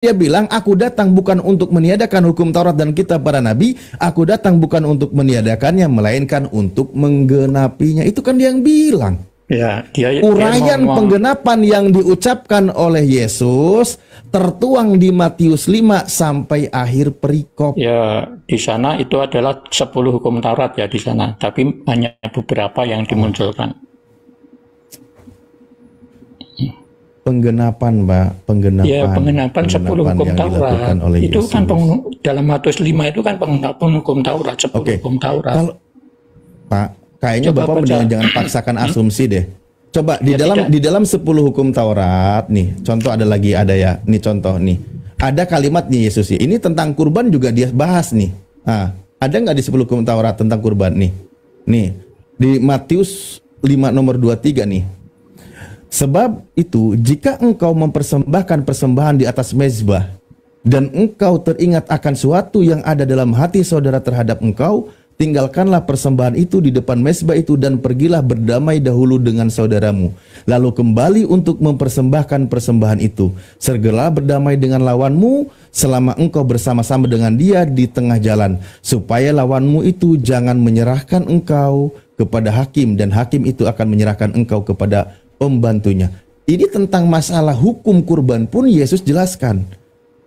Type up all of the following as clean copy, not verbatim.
Dia bilang, aku datang bukan untuk meniadakan hukum Taurat dan kitab para nabi, aku datang bukan untuk meniadakannya, melainkan untuk menggenapinya. Itu kan dia yang bilang. Ya, Uraian penggenapan yang diucapkan oleh Yesus tertuang di Matius 5 sampai akhir perikop. Ya, di sana itu adalah 10 hukum Taurat ya di sana, tapi hanya beberapa yang dimunculkan. Penggenapan, Pak, penggenapan 10 hukum Taurat. Itu kan dalam Matius 5 itu kan penggenapan hukum Taurat, 10 hukum Taurat. Kalau, Pak, kayaknya Bapak jangan paksakan asumsi deh. Coba di dalam 10 hukum Taurat nih, contoh ada ya. Nih contoh nih. Ada kalimat nih Yesus ya. Ini tentang kurban juga dia bahas nih. Nah, ada nggak di 10 hukum Taurat tentang kurban nih? Nih, di Matius 5 nomor 23 nih. Sebab itu, jika engkau mempersembahkan persembahan di atas mezbah, dan engkau teringat akan suatu yang ada dalam hati saudara terhadap engkau, tinggalkanlah persembahan itu di depan mezbah itu dan pergilah berdamai dahulu dengan saudaramu. Lalu kembali untuk mempersembahkan persembahan itu. Segeralah berdamai dengan lawanmu selama engkau bersama-sama dengan dia di tengah jalan, supaya lawanmu itu jangan menyerahkan engkau kepada hakim, dan hakim itu akan menyerahkan engkau kepada pembantunya. Ini tentang masalah hukum kurban pun Yesus jelaskan.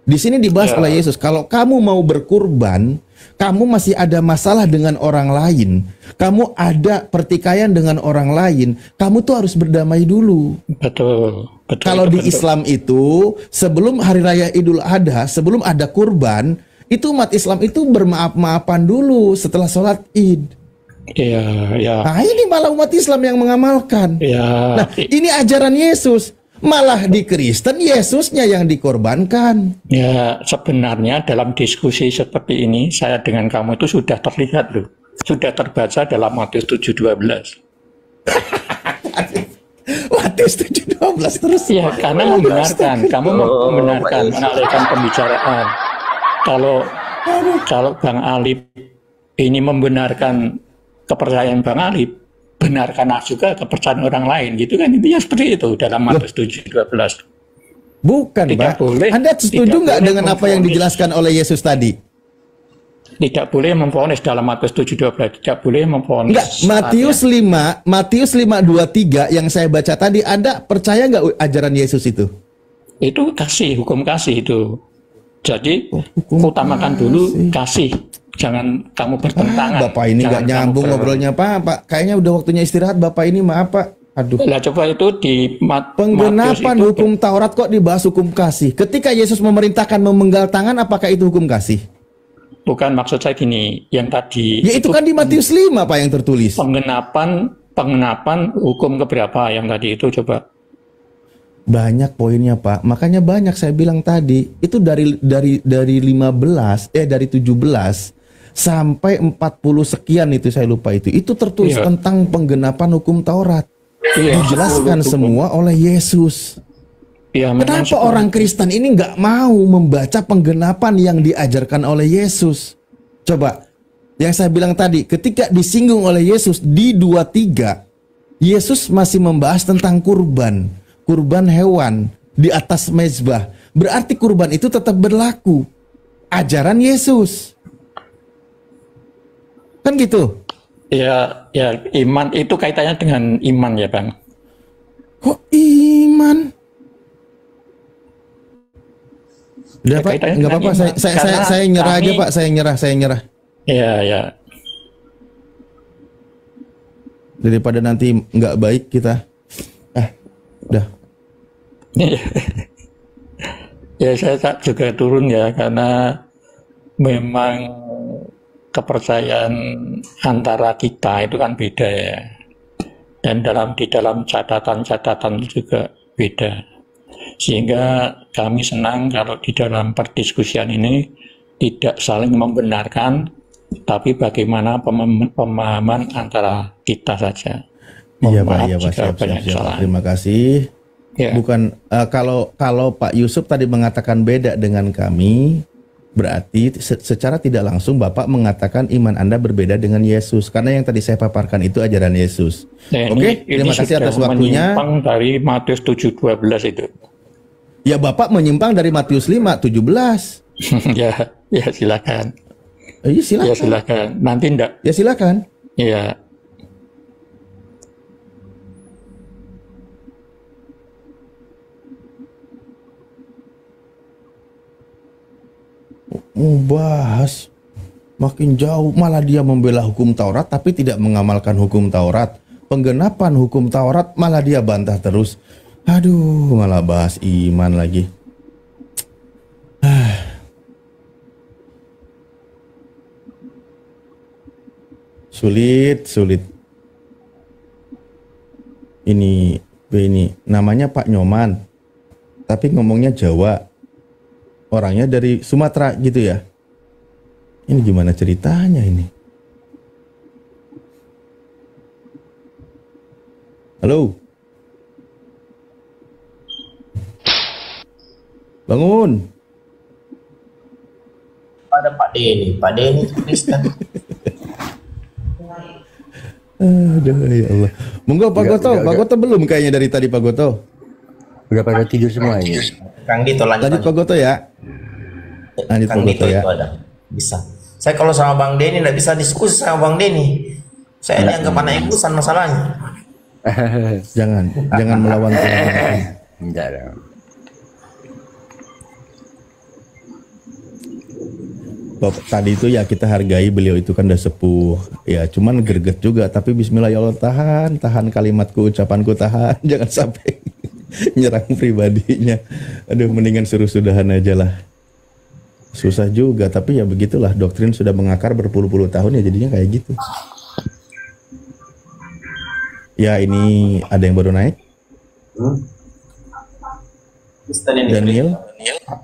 Di sini dibahas oleh Yesus, kalau kamu mau berkurban, kamu masih ada masalah dengan orang lain, kamu ada pertikaian dengan orang lain, kamu tuh harus berdamai dulu. Betul. Kalau di Islam itu, sebelum Hari Raya Idul Adha, sebelum ada kurban, itu umat Islam itu bermaaf-maafan dulu setelah sholat Id. Ya. Nah, ini malah umat Islam yang mengamalkan. Ya. Nah, ini ajaran Yesus. Malah di Kristen Yesusnya yang dikorbankan. Ya, sebenarnya dalam diskusi seperti ini saya dengan kamu itu sudah terlihat loh. Sudah terbaca dalam Matius 7:12. Matius 7:12 terus. Ya, karena membenarkan, kamu membenarkan, mengalihkan pembicaraan. Kalau Bang Alip ini membenarkan kepercayaan Bang Alip, benarkanlah juga kepercayaan orang lain, gitu kan, intinya seperti itu dalam Matius 7:12. Bukan, Pak. Anda setuju nggak dengan apa yang dijelaskan oleh Yesus tadi? Tidak boleh memvonis dalam Matius 7:12, tidak boleh memvonis. Enggak, Matius 5:23 yang saya baca tadi, Anda percaya nggak ajaran Yesus itu? Itu kasih, hukum kasih itu. Jadi, utamakan dulu kasih. Jangan kamu bertentangan. Bapak ini nggak nyambung ngobrolnya, Pak. Kayaknya udah waktunya istirahat, Bapak ini, maaf, Pak. Aduh. Lah, coba itu di penggenapan hukum Taurat kok dibahas hukum kasih. Ketika Yesus memerintahkan memenggal tangan, apakah itu hukum kasih? Bukan, maksud saya gini, yang tadi. Ya itu kan di Matius 5, Pak, yang tertulis. Penggenapan hukum keberapa yang tadi itu, coba. Banyak poinnya, Pak. Makanya banyak saya bilang tadi. Itu dari 17 sampai 40 sekian itu saya lupa itu. Itu tertulis tentang penggenapan hukum Taurat. Dijelaskan semua oleh Yesus. Kenapa orang Kristen ini nggak mau membaca penggenapan yang diajarkan oleh Yesus? Coba, yang saya bilang tadi, ketika disinggung oleh Yesus di 23, Yesus masih membahas tentang kurban hewan di atas mezbah. Berarti kurban itu tetap berlaku. Ajaran Yesus. Kan gitu? Ya, iman itu kaitannya dengan iman ya, Bang. Kok iman? Udah, Pak, nggak apa-apa. Saya nyerah aja, Pak. Saya nyerah. Ya. Daripada nanti nggak baik kita. Udah. Ya, saya juga turun ya, karena memang kepercayaan antara kita itu kan beda ya, dan di dalam catatan juga beda, sehingga kami senang kalau di dalam perdiskusian ini tidak saling membenarkan, tapi bagaimana pemahaman antara kita saja. Iya, Pak, siap. Terima kasih. Ya. Bukan kalau Pak Yusuf tadi mengatakan beda dengan kami, berarti secara tidak langsung Bapak mengatakan iman Anda berbeda dengan Yesus, karena yang tadi saya paparkan itu ajaran Yesus. Nah, Oke, terima kasih atas waktunya. Dari Matius 7:12 itu. Ya Bapak menyimpang dari Matius 5:17. Ya silakan. Iya silakan. Ya silakan. Nanti enggak. Ya silakan. Ya. Bahas makin jauh, malah dia membela hukum Taurat tapi tidak mengamalkan hukum Taurat. Penggenapan hukum Taurat malah dia bantah terus. Aduh, malah bahas iman lagi. Sulit. Ini namanya Pak Nyoman, tapi ngomongnya Jawa. Orangnya dari Sumatera gitu ya. Ini gimana ceritanya ini? Halo? Bangun. Ada Pak Denny Kristen. Aduh ya Allah. Monggo Pak Goto belum kayaknya dari tadi Pak Goto. Udah pada tidur semua ini. Kang Dito lanjut. Tadi Pak Goto ya. Lanjut Kang Pak Goto Dito ya. itu ada. Bisa. Saya kalau sama Bang Denny nggak bisa diskusi sama Bang Denny. Saya dianggap anak ingusan masalahnya. Jangan melawan Tuhan. Enggak dong. Bapak tadi itu ya kita hargai, beliau itu kan udah sepuh ya, cuman greget juga, tapi bismillah ya Allah, tahan kalimatku, ucapanku, tahan jangan sampai nyerang pribadinya. Aduh, mendingan suruh sudahan aja lah. Susah juga, tapi ya begitulah, doktrin sudah mengakar berpuluh-puluh tahun ya, jadinya kayak gitu. Ya ini ada yang baru naik. Daniel.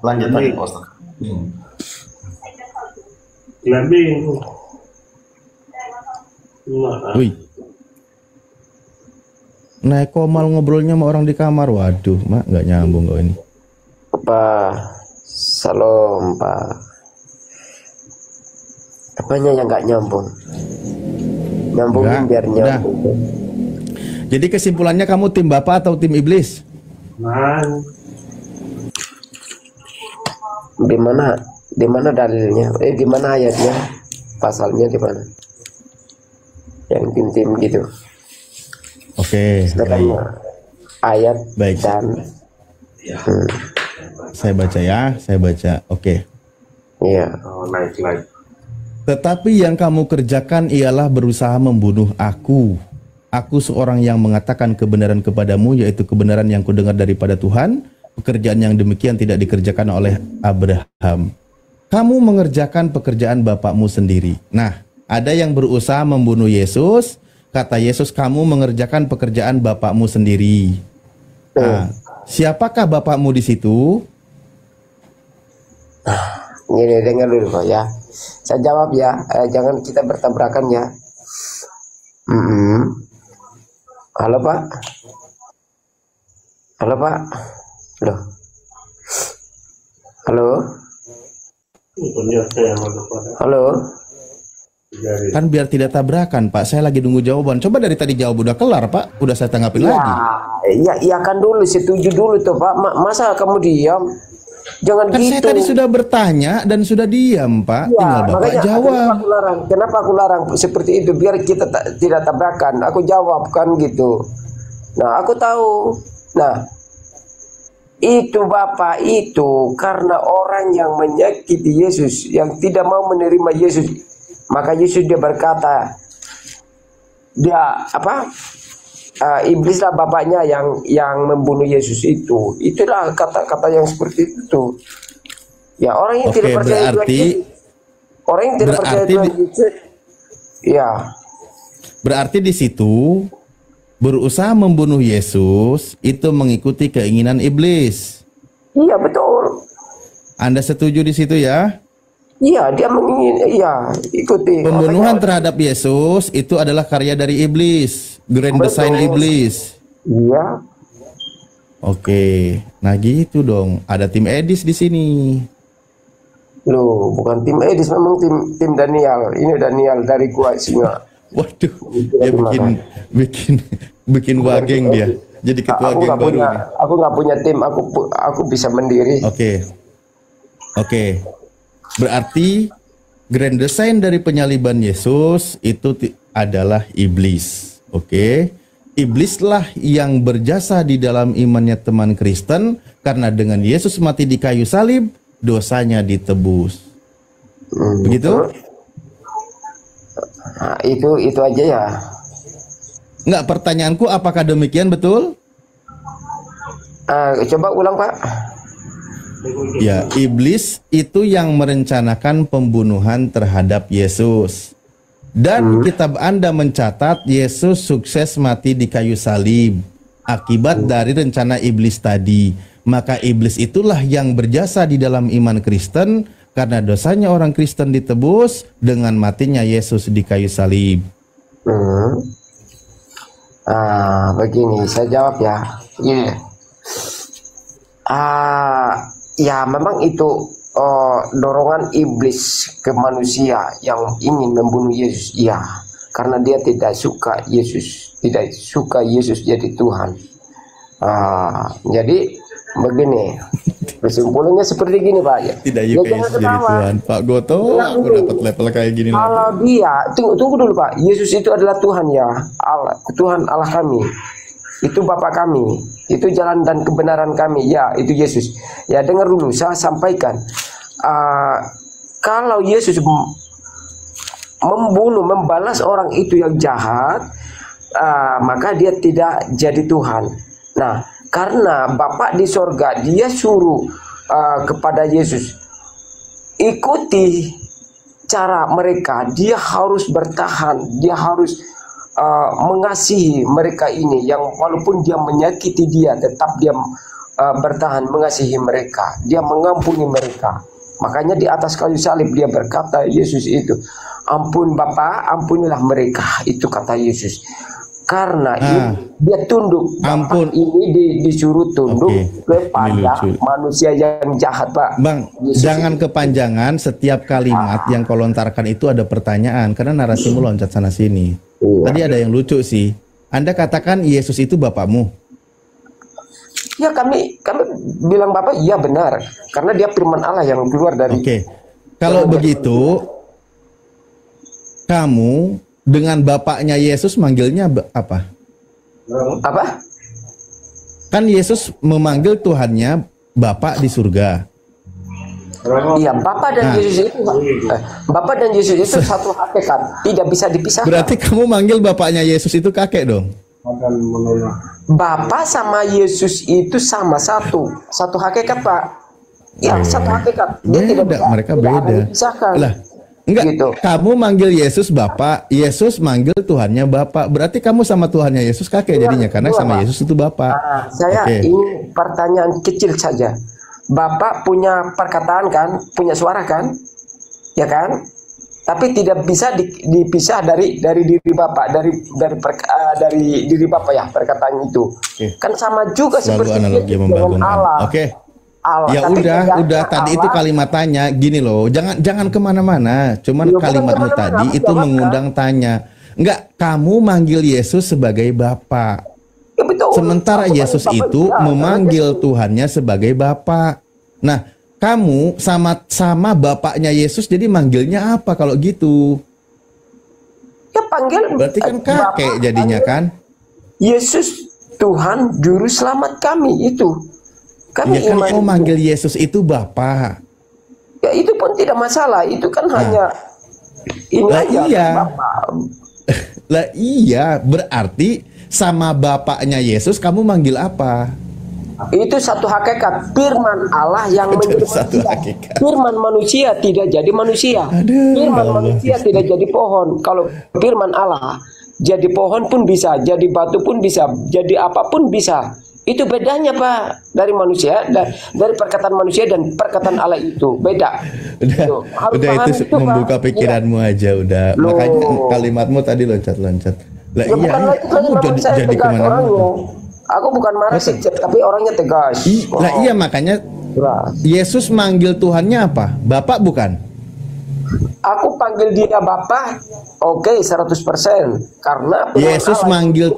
Lanjut lagi Pak Ustaz. Wih. Naik komal ngobrolnya sama orang di kamar. Waduh, Mak, nggak nyambung kok ini. Pak, salam Pak. Apanya yang nggak nyambung? Nyambungin biar nyambung. Udah. Jadi kesimpulannya kamu tim Bapak atau tim iblis? Di mana dalilnya? Di mana ayatnya? Pasalnya di mana? Yang tim-tim gitu. Oke, baik. Ayat Baik. dan Saya baca. Oke. iya. Tetapi yang kamu kerjakan ialah berusaha membunuh aku. Aku seorang yang mengatakan kebenaran kepadamu, yaitu kebenaran yang kudengar daripada Tuhan. Pekerjaan yang demikian tidak dikerjakan oleh Abraham. Kamu mengerjakan pekerjaan bapakmu sendiri. Nah, ada yang berusaha membunuh Yesus. Kata Yesus, kamu mengerjakan pekerjaan bapakmu sendiri. Nah, siapakah bapakmu di situ? Ini dengar dulu Pak ya. Saya jawab ya. Jangan kita bertabrakan ya. Halo Pak. Halo Pak. Loh. Halo. Halo. Kan biar tidak tabrakan, Pak. Saya lagi nunggu jawaban. Coba dari tadi jawab udah kelar, Pak. Udah saya tanggapin lagi. Ya kan dulu, setuju dulu tuh Pak. Masa kamu diam? Jangan Kan gitu. saya tadi sudah bertanya dan sudah diam, Pak. Ya, Tinggal Bapak makanya jawab. Kenapa aku larang seperti itu? Biar kita tidak tabrakan. Aku jawab kan gitu. Nah, aku tahu. Nah, itu Bapak itu karena orang yang menyakiti Yesus, yang tidak mau menerima Yesus. Maka Yesus dia berkata, iblislah bapaknya yang membunuh Yesus itu. Itulah kata-kata yang seperti itu. Ya, orang yang tidak percaya orang yang tidak percaya Tuhan Yesus. Ya. Berarti di situ berusaha membunuh Yesus itu mengikuti keinginan iblis. Iya, betul. Anda setuju di situ ya? Iya, dia ikuti. Pembunuhan terhadap Yesus itu adalah karya dari iblis, grand design iblis. Iya. Oke, nah gitu dong. Ada tim Edis di sini. Loh, bukan tim Edis, memang tim Daniel. Ini Daniel dari Gua Singa. Waduh, dia bikin wageng dia. Jadi ketua Aku geng nggak baru punya, nih. aku nggak punya tim. Aku bisa mandiri. Oke. Oke. Berarti grand design dari penyaliban Yesus itu adalah iblis. Oke. Iblislah yang berjasa di dalam imannya teman Kristen, karena dengan Yesus mati di kayu salib, dosanya ditebus. Begitu? Nah, itu aja ya. Enggak, pertanyaanku apakah demikian betul? Coba ulang, Pak. Ya, iblis itu yang merencanakan pembunuhan terhadap Yesus. Dan kitab Anda mencatat Yesus sukses mati di kayu salib akibat dari rencana iblis tadi. Maka iblis itulah yang berjasa di dalam iman Kristen, karena dosanya orang Kristen ditebus dengan matinya Yesus di kayu salib. Begini, saya jawab ya. Ya memang itu dorongan iblis ke manusia yang ingin membunuh Yesus. Ya, karena dia tidak suka Yesus jadi Tuhan. Jadi begini, kesimpulannya seperti gini, Pak. Tidak suka Yesus jadi Tuhan. Pak Goto, aku dapat level kayak gini. Kalau dia, tunggu dulu, Pak. Yesus itu adalah Tuhan ya, Allah, Tuhan Allah kami. Itu Bapa kami, itu jalan dan kebenaran kami. Ya, itu Yesus. Ya, dengar dulu, saya sampaikan. Kalau Yesus membalas orang itu yang jahat, maka dia tidak jadi Tuhan. Nah, karena Bapa di sorga, dia suruh kepada Yesus, ikuti cara mereka. Dia harus bertahan, dia harus mengasihi mereka ini, yang walaupun dia menyakiti dia, tetap dia bertahan mengasihi mereka, dia mengampuni mereka. Makanya di atas kayu salib dia berkata, Yesus itu, ampun Bapa, ampunilah mereka, itu kata Yesus. Karena dia tunduk, Bapa ini disuruh tunduk kepada manusia yang jahat, Pak. Bang, Yesus jangan itu kepanjangan, setiap kalimat yang kau lontarkan itu ada pertanyaan, karena narasimu loncat sana sini. Tadi ada yang lucu sih. Anda katakan Yesus itu Bapakmu. Ya, kami bilang Bapak, iya benar. Karena dia firman Allah yang keluar dari. Oke. Kalau begitu, kamu dengan bapaknya Yesus manggilnya apa? Apa? Kan Yesus memanggil Tuhannya Bapak di surga. Iya, Bapa dan Yesus itu Bapa dan Yesus itu satu hakikat, tidak bisa dipisahkan. Berarti kamu manggil bapaknya Yesus itu kakek dong? Bapa sama Yesus itu sama satu hakikat, Pak. Ya, satu hakikat. Dia beda, tidak bisa, mereka tidak beda. dipisahkan. Lah, enggak. Gitu. Kamu manggil Yesus Bapak, Yesus manggil Tuhannya Bapak. Berarti kamu sama Tuhannya Yesus kakek jadinya, karena sama Pak. Yesus itu Bapak. Saya ini pertanyaan kecil saja. Bapak punya perkataan kan, punya suara kan, ya kan? Tapi tidak bisa dipisah dari diri Bapak, dari diri Bapak ya, perkataan itu. Kan sama juga selalu seperti analogi dengan membangunkan. Allah. Allah. Ya Tapi udah tadi itu kalimatannya gini loh, jangan kemana-mana. Cuman kalimatmu tadi itu mengundang tanya. Enggak, kamu manggil Yesus sebagai Bapak. Ya, betul. Sementara Yesus itu memanggil Tuhannya sebagai Bapak. Nah, kamu sama bapaknya Yesus, jadi manggilnya apa kalau gitu? Ya panggil. Berarti kan kakek jadinya kan? Yesus Tuhan Juru Selamat kami itu. Kami ya kan kau manggil Yesus itu Bapak. Ya itu pun tidak masalah. Itu kan hanya ini aja. Iya. Bapak. Lah iya, berarti sama bapaknya Yesus kamu manggil apa? Itu satu hakikat, firman Allah yang menjadi satu manusia. hakikat. Firman manusia tidak jadi manusia. Firman manusia tidak jadi pohon. Kalau firman Allah jadi pohon pun bisa, jadi batu pun bisa, jadi apapun bisa. Itu bedanya, Pak, dari manusia, dari perkataan manusia dan perkataan Allah itu beda. Udah itu membuka Pak. pikiranmu aja udah. Loh. Makanya kalimatmu tadi loncat-loncat. Lah Ya, iya, kamu jadi kemana-mana. Aku bukan marah sih, tapi orangnya tegas. Lah iya makanya Yesus manggil Tuhannya apa? Bapak bukan? Aku panggil dia Bapa, oke, 100%. Karena Yesus manggil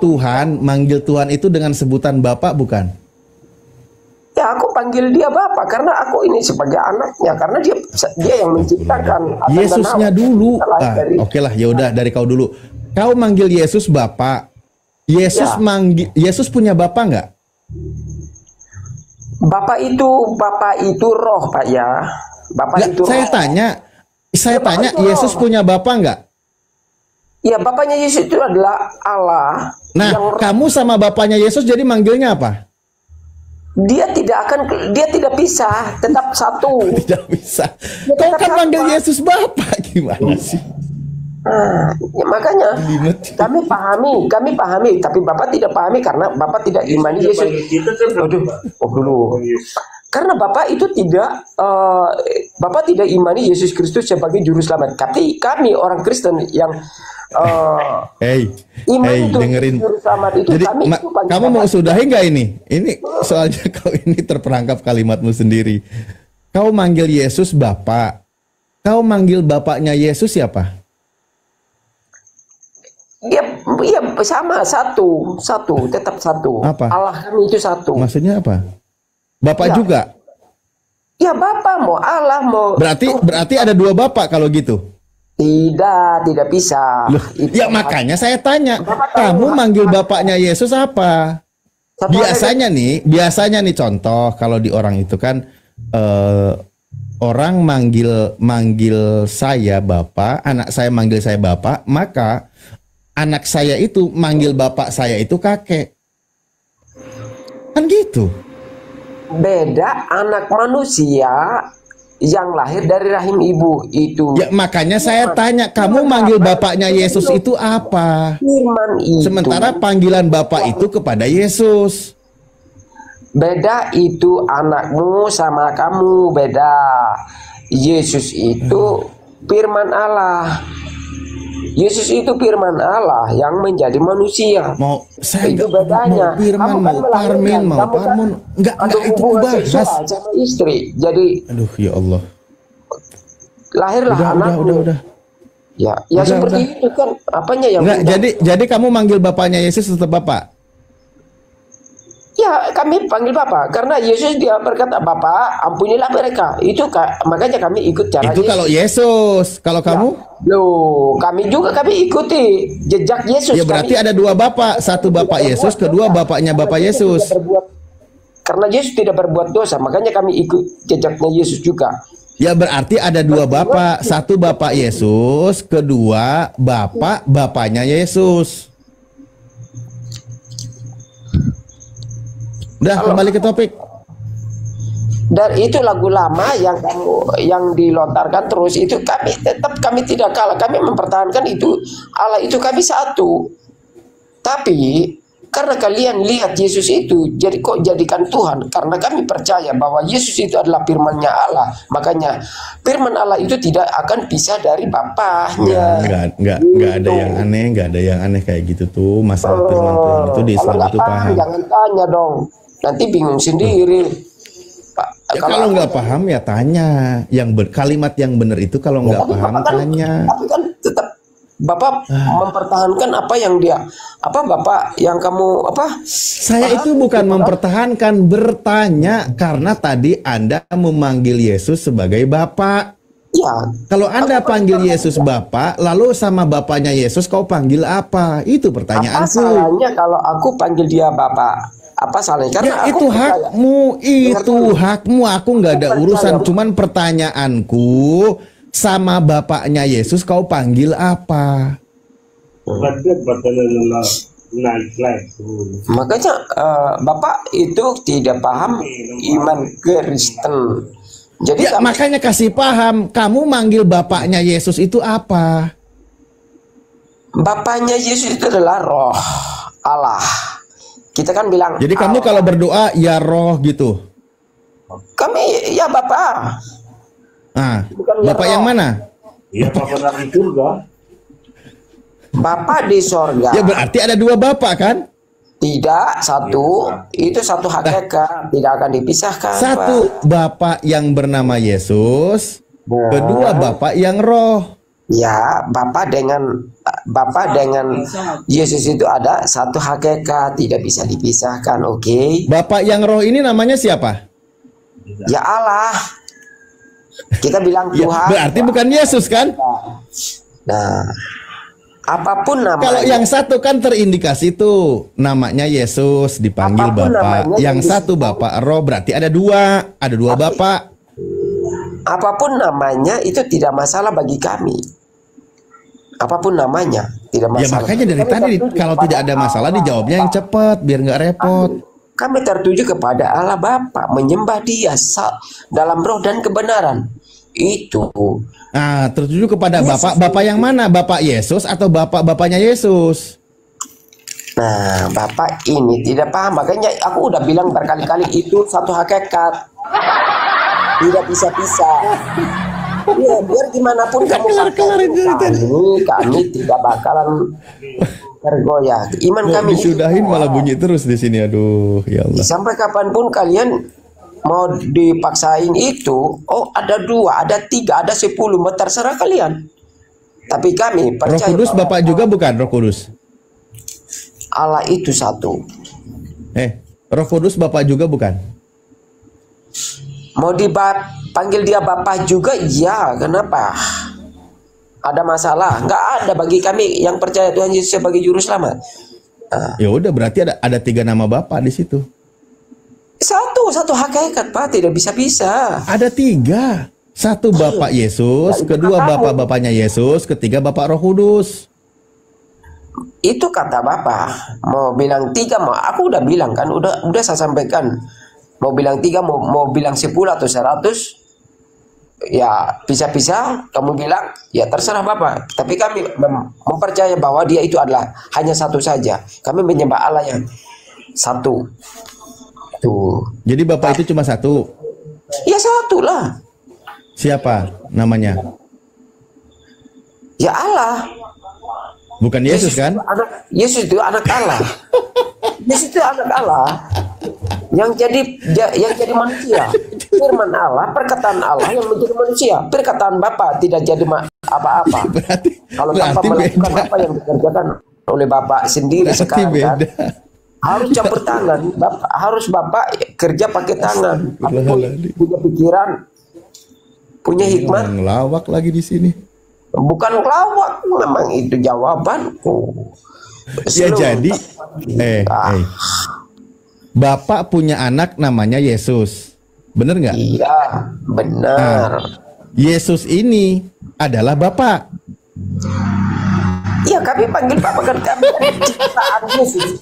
Tuhan itu dengan sebutan Bapa bukan? ya aku panggil dia Bapa karena aku ini sebagai anaknya, karena dia yang menciptakan Adam dan Yesusnya Hawa. dulu. Dari- Oke lah, ya udah dari kau dulu. Kau manggil Yesus Bapa. Yesus Ya. Yesus punya Bapa nggak? Bapak itu roh, Pak ya. Bapak Nggak, itu saya roh. tanya Bapak itu Yesus roh. punya Bapa nggak? Ya, bapaknya Yesus itu adalah Allah. Nah, yang kamu sama bapaknya Yesus jadi manggilnya apa? dia tidak bisa, tetap satu. Tidak bisa. Ya, Kau tetap kan sama. manggil Yesus Bapa, gimana sih? Ya, makanya Limet. kami pahami, tapi Bapak tidak pahami karena Bapak tidak imani Yesus. Dulu. Karena Bapak itu Bapak tidak imani Yesus Kristus sebagai juru selamat. Tapi kami orang Kristen yang Hey, iman hey, itu dengerin. juru selamat itu Jadi kami itu panggil kamu mau Bapak. sudahi nggak ini? Ini soalnya kau ini terperangkap kalimatmu sendiri. Kau manggil Yesus Bapa. Kau manggil bapaknya Yesus siapa? Iya sama satu, tetap satu. Apa? Allah kami itu satu. Maksudnya apa? Bapak Ya. juga. Ya Bapak mau Allah mau. Berarti ada dua bapak kalau gitu. Tidak bisa. Loh, Itu ya makanya saya tanya, Bapak tahu, kamu Pak. manggil bapaknya Yesus apa? Satu Biasanya nih contoh kalau di orang itu kan orang manggil saya bapak, anak saya manggil saya bapak, maka anak saya itu manggil bapak saya itu kakek. Kan gitu. beda anak manusia yang lahir dari rahim ibu itu. Ya makanya saya tanya, kamu manggil bapaknya Yesus itu apa? Firman itu. Sementara panggilan bapak itu kepada Yesus. Beda itu anakmu sama kamu, beda. Yesus itu firman Allah. Yesus itu firman Allah yang menjadi manusia. Mau saya Itu nggak bedanya. mau firman, Kamu kan mau melahirkan, parmen, mau kamu kan parmon, nggak ada itu hubungan bahas. seksual sama istri. Jadi Aduh ya Allah. lahirlah anakmu. Udah. Ya Udah, seperti udah. itu kan apanya yang Enggak, beda. jadi kamu manggil bapaknya Yesus tetap bapak. Ya kami panggil Bapak karena Yesus dia berkata Bapak ampunilah mereka. Itu makanya kami ikut cara Itu kalau Yesus. Kalau kamu? Loh, kami ikuti jejak Yesus. Ya berarti ada dua bapak, satu bapak Yesus, kedua bapaknya bapak Yesus. Karena Yesus tidak berbuat dosa, makanya kami ikut jejaknya Yesus juga. Ya berarti ada dua bapak, satu bapak Yesus, kedua bapaknya Yesus. Udah kembali ke topik. Dan itu lagu lama yang dilontarkan terus itu kami tidak kalah, kami mempertahankan itu Allah itu kami satu. Tapi karena kalian lihat Yesus itu jadi kok jadikan Tuhan, karena kami percaya bahwa Yesus itu adalah firman-Nya Allah. Makanya firman Allah itu tidak akan pisah dari Bapaknya. Nggak ada yang aneh, nggak ada yang aneh kayak gitu tuh. Masalah firman-firman itu di Kalau Islam nggak itu paham. jangan tanya dong. Nanti bingung sendiri. Pak, Ya, kalau nggak paham ya tanya. Kalimat yang benar itu kalau nggak tapi paham Bapak kan, tanya. tapi kan tetap Bapak mempertahankan apa yang Bapak yang kamu Saya itu bukan mempertahankan, bertanya karena tadi Anda memanggil Yesus sebagai Bapak. ya. Kalau Anda panggil Yesus Bapak, lalu sama Bapaknya Yesus kau panggil apa? Itu Apa pertanyaanku. salahnya kalau aku panggil dia Bapak? Apa salahnya? Karena Ya aku itu percaya. hakmu, aku nggak ada urusan. Cuman pertanyaanku, sama Bapaknya Yesus kau panggil apa? Makanya Bapak itu tidak paham iman Kristen. Jadi Ya makanya kasih paham, kamu manggil Bapaknya Yesus itu apa? Bapaknya Yesus itu adalah Roh Allah. Kita kan bilang. Jadi kamu kalau berdoa ya roh gitu. Kami ya Bapak. Ah, Bukan ya Bapak roh. yang mana? Iya, Bapak di surga. Bapak di sorga. Ya berarti ada dua Bapak kan? Tidak, satu itu satu hakikat, tidak akan dipisahkan. Satu Pak. Bapak yang bernama Yesus, Kedua, Bapa yang roh. Ya, Bapa dengan Yesus itu ada satu hakikat, tidak bisa dipisahkan, oke? Bapa yang roh ini namanya siapa? Ya Allah. Kita bilang Ya, Tuhan. berarti bukan Yesus kan? Nah, apapun namanya. Kalau yang satu kan terindikasi tuh namanya Yesus dipanggil Apapun Bapa. namanya Yang yang satu Bapa roh, berarti ada dua Bapa. Apapun namanya itu tidak masalah bagi kami. Apapun namanya tidak Ya masalah. makanya dari Kami tadi tertuju kalau kepada tidak ada masalah Allah. dijawabnya yang cepat biar nggak repot. Kami tertuju kepada Allah Bapa, menyembah Dia dalam roh dan kebenaran. Itu. Nah, tertuju kepada Bapak yang mana? Bapak Yesus atau bapaknya Yesus? Nah, Bapak ini tidak paham. Makanya aku udah bilang berkali-kali itu satu hakikat. Tidak bisa pisah. Ya, biar gimana pun kamu kami tidak bakalan tergoyah. Iman Mau kami disudahin malah bunyi terus di sini. Aduh, ya Allah. sampai kapanpun kalian mau dipaksain itu, ada 2, ada 3, ada 10, terserah kalian. Tapi kami Roh percaya Kudus Bapak juga bukan Roh Kudus? Allah itu satu. Roh Kudus Bapak juga bukan? Mau dipanggil dia Bapak juga, ya kenapa? Ada masalah? Nggak ada bagi kami yang percaya Tuhan Yesus sebagai juru selamat. Ya udah berarti ada 3 nama Bapak di situ. Satu hakikat Pak, tidak bisa-bisa. Ada 3. Satu Bapak Yesus, kedua Bapaknya Yesus, ketiga Bapak Roh Kudus. Itu kata Bapak. Mau bilang 3, aku udah bilang kan, udah saya sampaikan. Mau bilang 3, mau bilang 10 atau 100, ya bisa-bisa kamu bilang, ya terserah Bapak. Tapi kami mempercaya bahwa Dia itu adalah hanya satu saja. Kami menyembah Allah yang satu. Tuh. Jadi Bapak itu cuma satu. Ya satu lah. Siapa namanya? Ya Allah. Bukan Yesus kan? Yesus itu anak Allah. Yesus itu anak Allah. Yang jadi manusia. Firman Allah, perkataan Allah yang menjadi manusia. Perkataan Bapa tidak jadi apa-apa. Kalau tanpa melakukan apa yang dikerjakan oleh Bapak sendiri sekarang kan, harus campur tangan. Harus Bapak kerja pakai tangan. Punya pikiran, punya hikmat. Ngelawak lagi di sini. Bukan lawak, memang itu jawabanku. Ya jadi, Bapak punya anak namanya Yesus, bener nggak? Iya, benar. Yesus ini adalah Bapak. Iya, kami panggil Bapak kan kami ciptaan Yesus.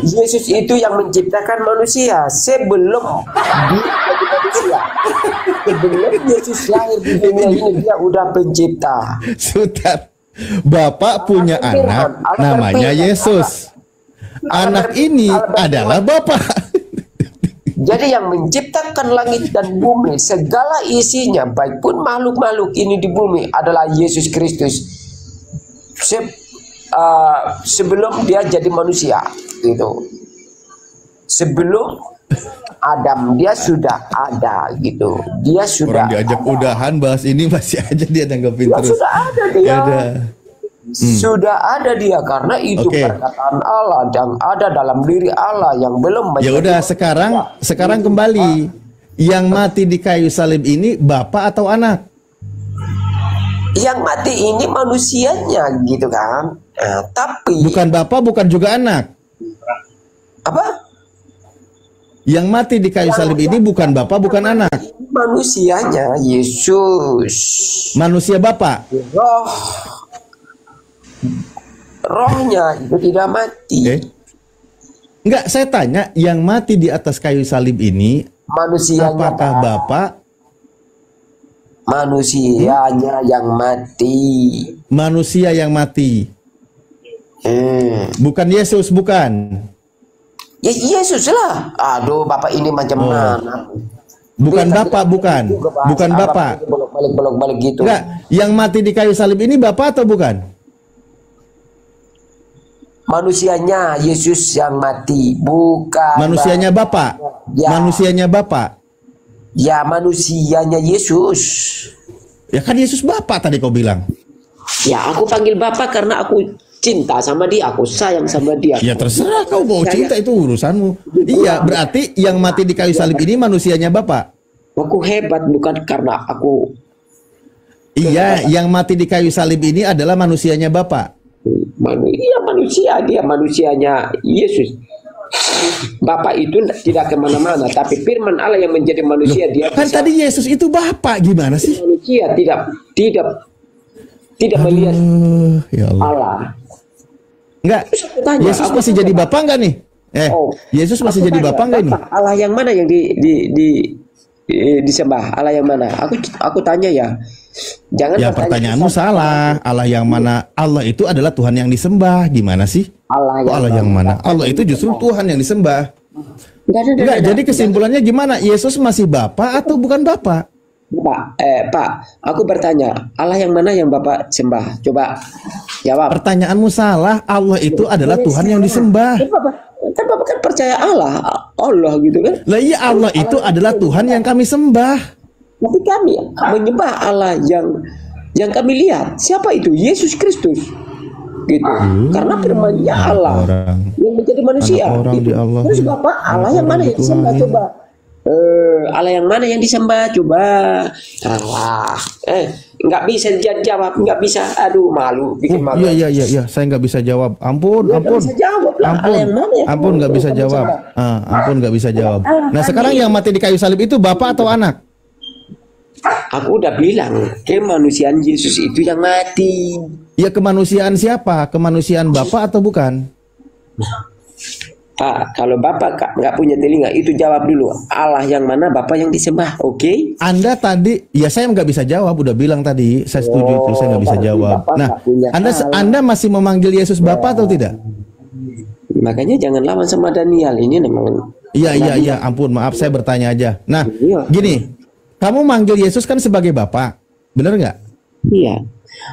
Yesus itu yang menciptakan manusia sebelum dia menjadi manusia. Sebelum Yesus lahir di dunia ini, Dia udah pencipta. Sudah. Bapak punya anak namanya Yesus. Anak ini adalah Bapak. Jadi yang menciptakan langit dan bumi, segala isinya, baik pun makhluk-makhluk ini di bumi adalah Yesus Kristus. Sebelum Dia jadi manusia, gitu. Sebelum Adam Dia sudah ada, gitu. Dia sudah. Orang diajak ada. udahan bahas ini masih aja dia nanggepin Ya, terus. sudah ada Dia. Ya ada. Sudah ada Dia karena itu perkataan Allah dan ada dalam diri Allah yang belum. Ya udah sekarang kembali. Yang mati di kayu salib ini Bapak atau anak? Yang mati ini manusianya, gitu kan. Tapi Bukan Bapak, bukan juga anak. apa? Yang mati di kayu salib ini bukan Bapak, bukan anak. Manusianya Yesus. Manusia Bapak. Rohnya itu tidak mati. Enggak, saya tanya, yang mati di atas kayu salib ini Manusianya apakah Bapak? Manusianya yang mati. Manusia yang mati. Bukan Yesus, bukan. Ya Yesus lah. Aduh, Bapak ini macam mana? Bukan Bapak, bukan. Bukan Bapak. Bolak-balik gitu. Enggak, yang mati di kayu salib ini Bapak atau bukan? Manusianya Yesus yang mati, bukan. Manusianya Bapak. Ya. Manusianya Bapak. Ya, manusianya Yesus. Ya kan Yesus Bapa tadi kau bilang. Ya aku panggil Bapa karena aku cinta sama dia, aku sayang sama dia. Ya terserah kau mau cinta, itu urusanmu. Iya, berarti yang mati di kayu salib ini manusianya Bapa. Aku hebat bukan karena aku. Iya, yang mati di kayu salib ini adalah manusianya Bapa. Iya manusia, dia manusianya Yesus. Bapak itu tidak kemana-mana, tapi firman Allah yang menjadi manusia. Dia Kan bisa tadi Yesus itu Bapa, gimana sih? manusia tidak melihat Ya Allah. Allah. Enggak. Terus aku tanya, Yesus aku masih tanya, jadi Bapa enggak nih? Yesus masih aku jadi tanya, Bapa enggak ini? Bapak, Allah yang mana yang disembah? Allah yang mana? Aku tanya ya. Jangan Ya bertanya pertanyaanmu satu- salah. Allah yang mana? Allah itu adalah Tuhan yang disembah. Gimana sih? Allah yang mana? Allah itu justru Tuhan yang disembah. Enggak, jadi kesimpulannya gimana? Yesus masih Bapa atau bukan Bapa? Pak, aku bertanya, Allah yang mana yang Bapak sembah? Coba jawab. Pertanyaanmu salah. Allah itu adalah Tuhan yang disembah. Kan Bapak kan percaya Allah gitu kan? Lah iya, Allah itu adalah Tuhan yang kami sembah. Tapi kami menyembah Allah yang kami lihat. Siapa itu? Yesus Kristus. Gitu. Karena firman-Nya Allah yang menjadi manusia. Anak orang Gitu. di Allah. Terus Bapak, Allah yang mana yang disembah? Coba. Allah yang mana yang disembah? Coba. Nggak bisa jawab, nggak bisa. Aduh, malu, bikin malu. Iya, saya nggak bisa jawab. Ampun. Nggak bisa jawab lah. Allah yang mana yang Ampun, nggak bisa jawab. Ampun, nggak bisa jawab. Nah, sekarang yang mati di kayu salib itu Bapak atau anak? Aku udah bilang, kemanusiaan Yesus itu yang mati. Ya kemanusiaan siapa? Kemanusiaan Bapak atau bukan? Pak, kalau Bapak nggak punya telinga, itu jawab dulu. Allah yang mana, Bapak yang disembah, oke? Anda tadi, ya saya nggak bisa jawab. Udah bilang tadi, saya setuju itu, saya nggak bisa berarti jawab. Bapak Nah, nggak punya Anda masih memanggil Yesus Bapak atau tidak? Makanya jangan lawan sama Daniel. Ini memang. Iya. Ampun, maaf, saya bertanya aja. Nah, Iya. gini, kamu manggil Yesus kan sebagai Bapak, bener nggak? Iya.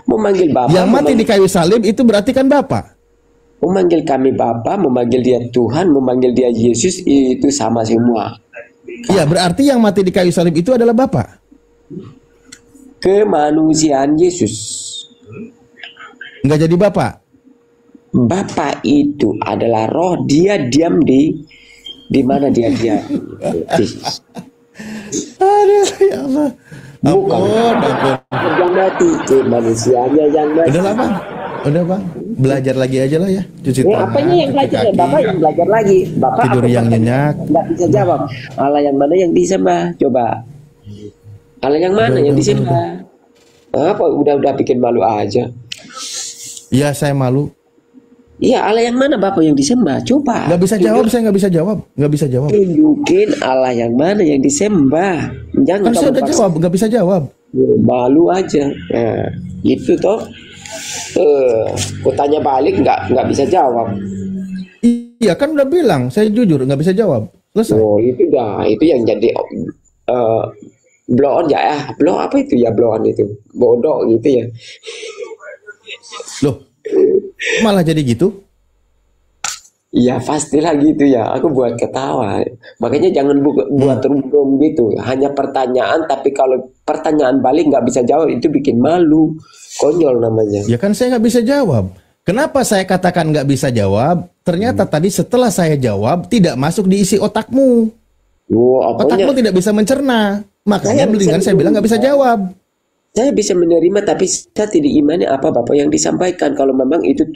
Memanggil Bapak. Yang mati di kayu salib itu berarti kan Bapak. Memanggil kami Bapak, memanggil dia Tuhan, memanggil dia Yesus, itu sama semua. Iya, berarti yang mati di kayu salib itu adalah Bapak. Kemanusiaan Yesus. Nggak jadi Bapak. Bapak itu adalah roh, dia diam di mana dia diam. Aduh, ya Allah. Bukan yang mati, kemanusiaannya yang mati. Udah bang, belajar lagi aja lah ya. Cuci tangan, Apanya yang cuci belajar ya? kaki. Bapak yang belajar lagi. Bapak Tidur aku yang nyenyak. nggak bisa jawab. Allah yang mana yang disembah? Coba. Allah yang mana yang disembah? Apa udah bikin malu aja. Iya, saya malu. Iya, Allah yang mana Bapak yang disembah? Coba. Nggak bisa jawab, saya nggak bisa jawab. Nggak bisa jawab. Tunjukin Allah yang mana yang disembah. Jangan Kan saya udah jawab, nggak bisa jawab. malu aja. Nah, itu toh. Aku tanya balik nggak bisa jawab. Iya, kan udah bilang, saya jujur nggak bisa jawab. Selesai. Oh, itu yang jadi blow on ya. Blow apa itu ya, blow on itu? Bodoh gitu ya. Loh, malah jadi gitu? Iya pastilah gitu ya. Aku buat ketawa. Makanya jangan buat rum gitu. Hanya pertanyaan, tapi kalau pertanyaan balik nggak bisa jawab, itu bikin malu. Konyol namanya. Ya kan saya nggak bisa jawab. Kenapa saya katakan nggak bisa jawab? Ternyata tadi setelah saya jawab tidak masuk di isi otakmu. Apanya? Otakmu tidak bisa mencerna. Makanya Saya mendingan bisa saya bilang nggak bisa jawab. Saya bisa menerima, tapi saya tidak imani apa Bapak yang disampaikan. Kalau memang itu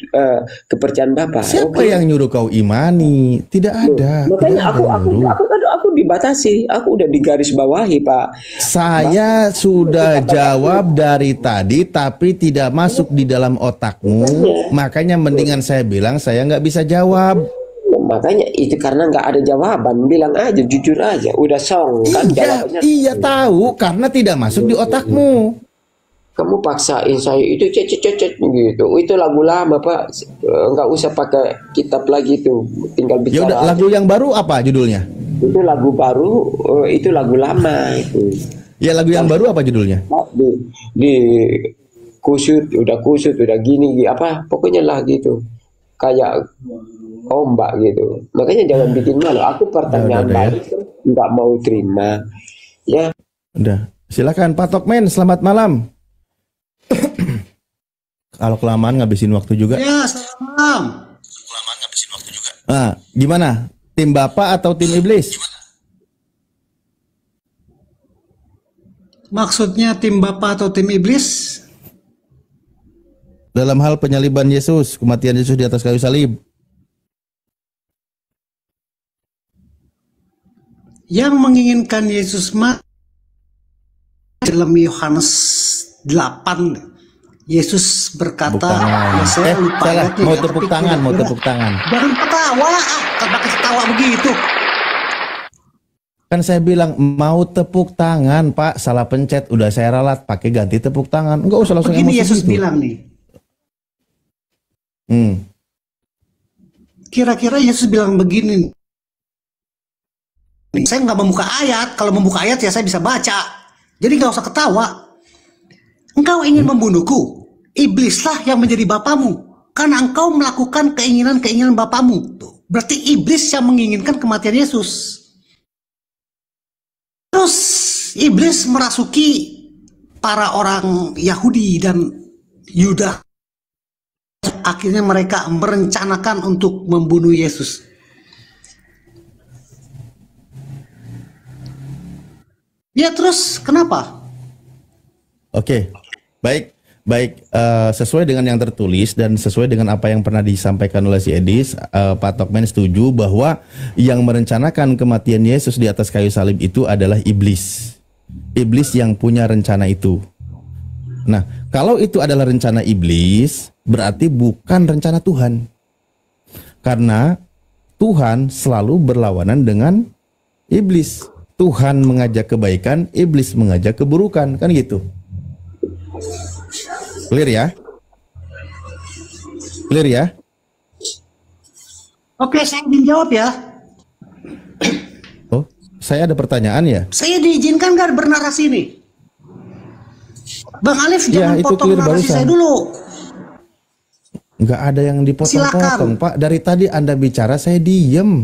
kepercayaan Bapak. Siapa Oke. yang nyuruh kau imani? Tidak ada. Makanya Tidak ada yang nyuruh. aku dibatasi. Aku udah digaris bawahi, Pak. Saya sudah jawab dari tadi, tapi tidak masuk di dalam otakmu. Makanya mendingan saya bilang saya nggak bisa jawab. Makanya itu karena nggak ada jawaban. Bilang aja, jujur aja. Udah song kan jawabannya. Iya tahu karena tidak masuk di otakmu. Kamu paksain saya itu cecet gitu. Itu lagu lama Pak. Nggak usah pakai kitab lagi tuh. Tinggal Ya bicara. udah, aja. lagu yang baru apa judulnya? Itu lagu baru. Itu lagu lama itu. Ya lagu yang baru apa judulnya? Di kusut udah gini apa pokoknya lah gitu. Kayak ombak gitu. Makanya jangan bikin malu. Aku pertanyaan Udah, ya. balik nggak mau terima. Ya. Udah. Silakan Pak Tokmen, selamat malam. Kalau kelamaan ngabisin waktu juga. Ya, selamat malam. Ah, gimana? Tim Bapak atau tim Iblis? Maksudnya tim Bapak atau tim Iblis? Dalam hal penyaliban Yesus, kematian Yesus di atas kayu salib. Yang menginginkan Yesus mati dalam Yohanes 8. Yesus berkata, ya saya lupa salah, ayatnya mau ya, tepuk tapi tangan, mau kira-kira- tepuk tangan. Jangan ketawa, pakai ketawa begitu. Kan saya bilang mau tepuk tangan, Pak. Salah pencet, udah saya ralat, pakai ganti tepuk tangan. Enggak usah langsung Begini emosi Yesus gitu. bilang nih. Hmm. Kira-kira Yesus bilang begini. Saya nggak membuka ayat. Kalau membuka ayat ya saya bisa baca. Jadi nggak usah ketawa. Engkau ingin membunuhku. Iblislah yang menjadi bapamu. Karena engkau melakukan keinginan-keinginan bapamu. Tuh. Berarti iblis yang menginginkan kematian Yesus. Terus iblis merasuki para orang Yahudi dan Yuda. Akhirnya mereka merencanakan untuk membunuh Yesus. Ya terus kenapa? Oke, baik. Sesuai dengan yang tertulis dan sesuai dengan apa yang pernah disampaikan oleh si Edis, Pak Tokmen setuju bahwa yang merencanakan kematian Yesus di atas kayu salib itu adalah iblis. Iblis yang punya rencana itu. Nah, kalau itu adalah rencana iblis, berarti bukan rencana Tuhan. Karena Tuhan selalu berlawanan dengan iblis. Tuhan mengajak kebaikan, iblis mengajak keburukan, kan gitu. Clear ya? Clear ya? Oke, saya ingin jawab ya. Oh, saya ada pertanyaan ya? Saya diizinkan nggak bernarasi ini? Bang Alif Ya, jangan itu potong clear narasi barusan. saya dulu. Nggak ada yang dipotong-potong, Silakan. Pak. Dari tadi Anda bicara, saya diem.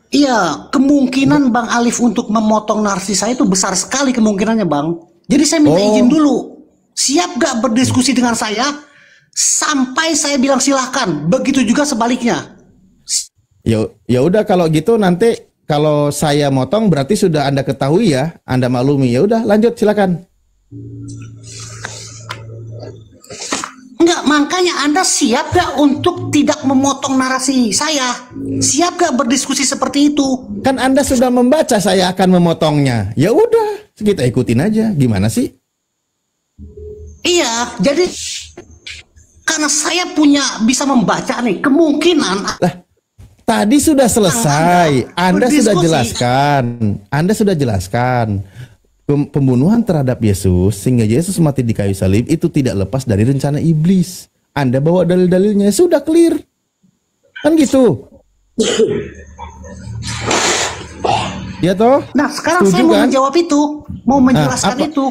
Iya, kemungkinan Bang Alif untuk memotong narasi saya itu besar sekali kemungkinannya, Bang. Jadi saya minta izin dulu. Siap gak berdiskusi dengan saya sampai saya bilang silahkan. Begitu juga sebaliknya. Ya udah kalau gitu nanti kalau saya motong berarti sudah Anda ketahui ya, Anda maklumi. Ya udah, lanjut silakan. Enggak, makanya Anda siap gak untuk tidak memotong narasi saya? Siap gak berdiskusi seperti itu? Kan Anda sudah membaca saya akan memotongnya. Ya udah, kita ikutin aja. Gimana sih? Iya, jadi karena saya bisa membaca nih, kemungkinan Lah, tadi sudah selesai. Anda sudah berdiskusi. jelaskan. Anda sudah jelaskan. Pembunuhan terhadap Yesus sehingga Yesus mati di kayu salib itu tidak lepas dari rencana iblis. Anda bawa dalil-dalilnya, sudah clear. Kan gitu. Ya toh? Nah, sekarang Setuju saya mau kan? menjawab itu, mau menjelaskan apa? itu.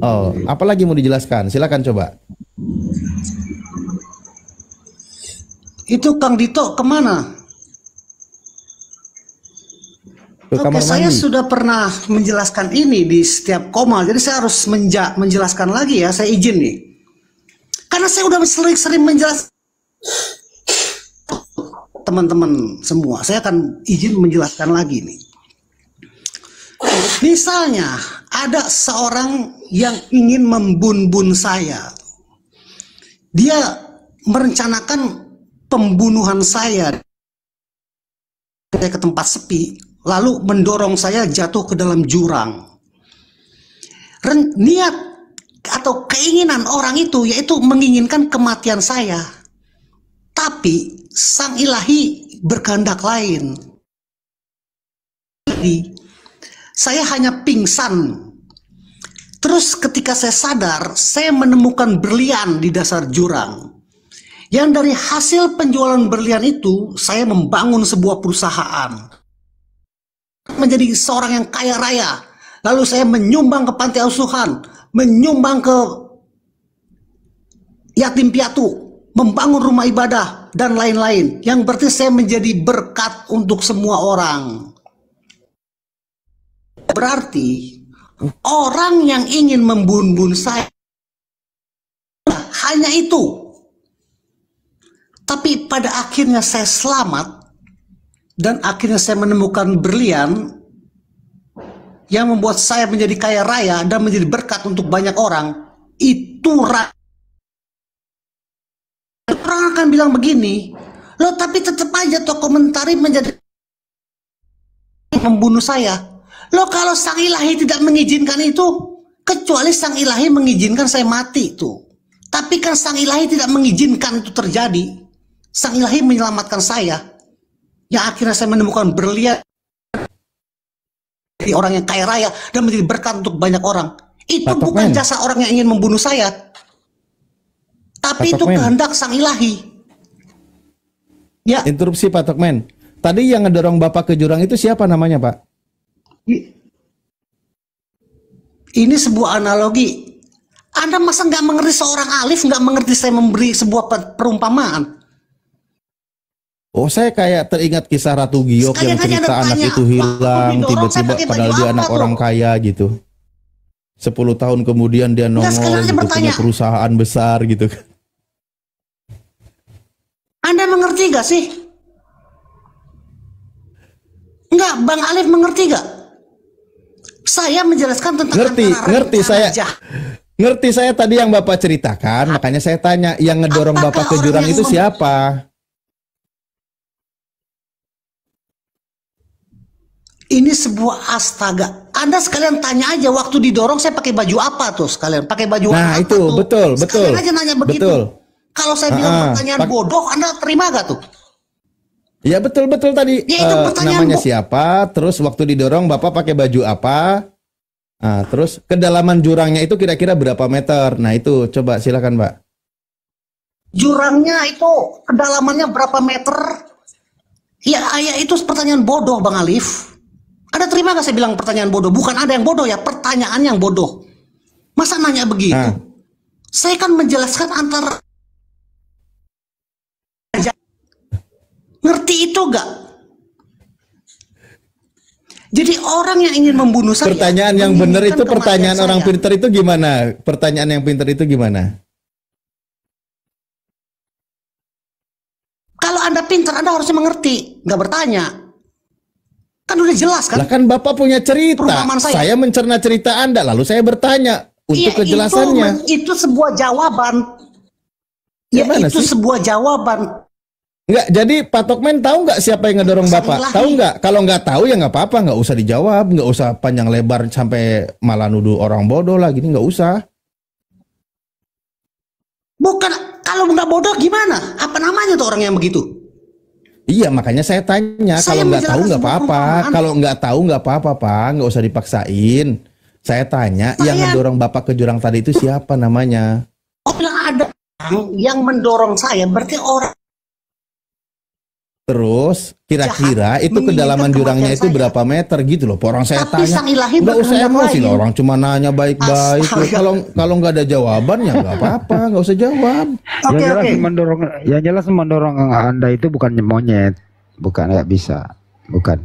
Oh, apalagi mau dijelaskan? Silakan coba. Itu Kang Dito kemana? Ke kamar Oke, saya mandi. sudah pernah menjelaskan ini di setiap koma, jadi saya harus menjelaskan lagi ya, saya izin nih. Karena saya udah sering menjelaskan teman-teman semua, saya akan izin menjelaskan lagi nih. Misalnya, ada seorang yang ingin membun-bun saya. Dia merencanakan pembunuhan saya ke tempat sepi, lalu mendorong saya jatuh ke dalam jurang. Niat atau keinginan orang itu yaitu menginginkan kematian saya. Tapi sang ilahi berkehendak lain. Jadi, saya hanya pingsan. Terus ketika saya sadar, saya menemukan berlian di dasar jurang. Yang dari hasil penjualan berlian itu, saya membangun sebuah perusahaan. Menjadi seorang yang kaya raya. Lalu saya menyumbang ke panti asuhan, menyumbang ke yatim piatu, membangun rumah ibadah, dan lain-lain. Yang berarti saya menjadi berkat untuk semua orang. berarti orang yang ingin membunuh saya hanya itu. Tapi pada akhirnya saya selamat dan akhirnya saya menemukan berlian yang membuat saya menjadi kaya raya dan menjadi berkat untuk banyak orang. Itu orang akan bilang begini, loh tapi tetap aja toh komentari menjadi membunuh saya. Loh kalau sang ilahi tidak mengizinkan itu, kecuali sang ilahi mengizinkan saya mati itu. Tapi kan sang ilahi tidak mengizinkan itu terjadi. Sang ilahi menyelamatkan saya. Yang akhirnya saya menemukan berlian di orang yang kaya raya dan menjadi berkat untuk banyak orang. Itu bukan jasa orang yang ingin membunuh saya. Tapi itu kehendak sang ilahi. Ya. Interupsi Pak Tokmen. Tadi yang ngedorong Bapak ke jurang itu siapa namanya, Pak? Ini sebuah analogi. Anda masa nggak mengerti seorang alif, nggak mengerti saya memberi sebuah perumpamaan? Oh, saya kayak teringat kisah Ratu Giok yang cerita anak itu hilang tiba-tiba padahal dia anak orang kaya gitu. 10 tahun kemudian dia nongol gitu, punya perusahaan besar gitu. Anda mengerti gak sih? Enggak, Bang Alif mengerti gak? Saya menjelaskan tentang ngerti saya. Ngerti saya tadi yang Bapak ceritakan, makanya saya tanya, yang ngedorong Bapak ke jurang itu siapa? Ini sebuah astaga. Anda sekalian tanya aja waktu didorong saya pakai baju apa tuh sekalian? Pakai baju apa? Nah itu tuh? betul. Sekalian aja nanya begitu. Betul. Kalau saya bilang pertanyaan bodoh, Anda terima gak tuh? Ya betul tadi. Ya, itu namanya siapa? Terus waktu didorong Bapak pakai baju apa? Nah, terus kedalaman jurangnya itu kira-kira berapa meter? Nah itu coba silakan Pak. Jurangnya itu kedalamannya berapa meter? Ya itu pertanyaan bodoh Bang Alif. Ada terima gak saya bilang pertanyaan bodoh? Bukan ada yang bodoh ya, pertanyaan yang bodoh. Masa nanya begitu? Saya kan menjelaskan antara ngerti itu gak? Jadi orang yang ingin membunuh saya. Pertanyaan yang benar itu pertanyaan orang pintar itu gimana? Pertanyaan yang pintar itu gimana? Kalau Anda pintar, Anda harusnya mengerti, nggak bertanya. Kan udah jelas kan? Lah kan Bapak punya cerita. Saya mencerna cerita Anda, lalu saya bertanya untuk kejelasannya. Itu sebuah jawaban. Ya itu sebuah jawaban. Enggak, jadi Pak Tokmen tahu nggak siapa yang ngedorong Bapak? Tahu nggak? Kalau nggak tahu ya nggak apa-apa, nggak usah dijawab, nggak usah panjang lebar sampai malah nuduh orang bodoh lah, gini nggak usah. Bukan, kalau nggak bodoh gimana? Apa namanya tuh orang yang begitu? Iya, makanya saya tanya. Kalau nggak tahu nggak apa-apa. Kalau nggak tahu nggak apa-apa, Pak. Nggak usah dipaksain. Saya tanya, yang ngedorong Bapak ke jurang tadi itu siapa namanya? Oh, ada yang mendorong saya, berarti orang. Terus kira-kira itu kedalaman jurangnya itu berapa meter gitu loh. Orang saya tanya, nggak usah emosi loh. Orang cuma nanya baik-baik. Kalau nggak ada jawaban ya nggak apa-apa, nggak usah jawab. Yang jelas mendorong Anda itu bukan monyet, bukan, nggak bisa, bukan.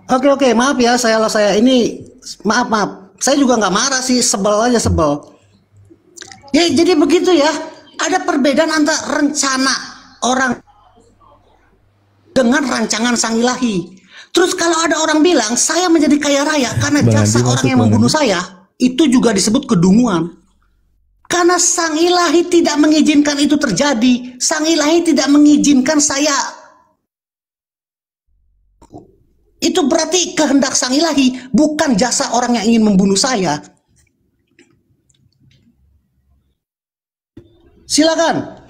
Oke, maaf ya, saya ini maaf. Saya juga nggak marah sih, sebel aja sebel. Ya jadi begitu ya. Ada perbedaan antara rencana orang dengan rancangan sang ilahi. Terus kalau ada orang bilang saya menjadi kaya raya karena jasa orang yang membunuh saya, itu juga disebut kedunguan. Karena sang ilahi tidak mengizinkan itu terjadi. Sang ilahi tidak mengizinkan saya. Itu berarti kehendak sang ilahi, bukan jasa orang yang ingin membunuh saya. Silakan.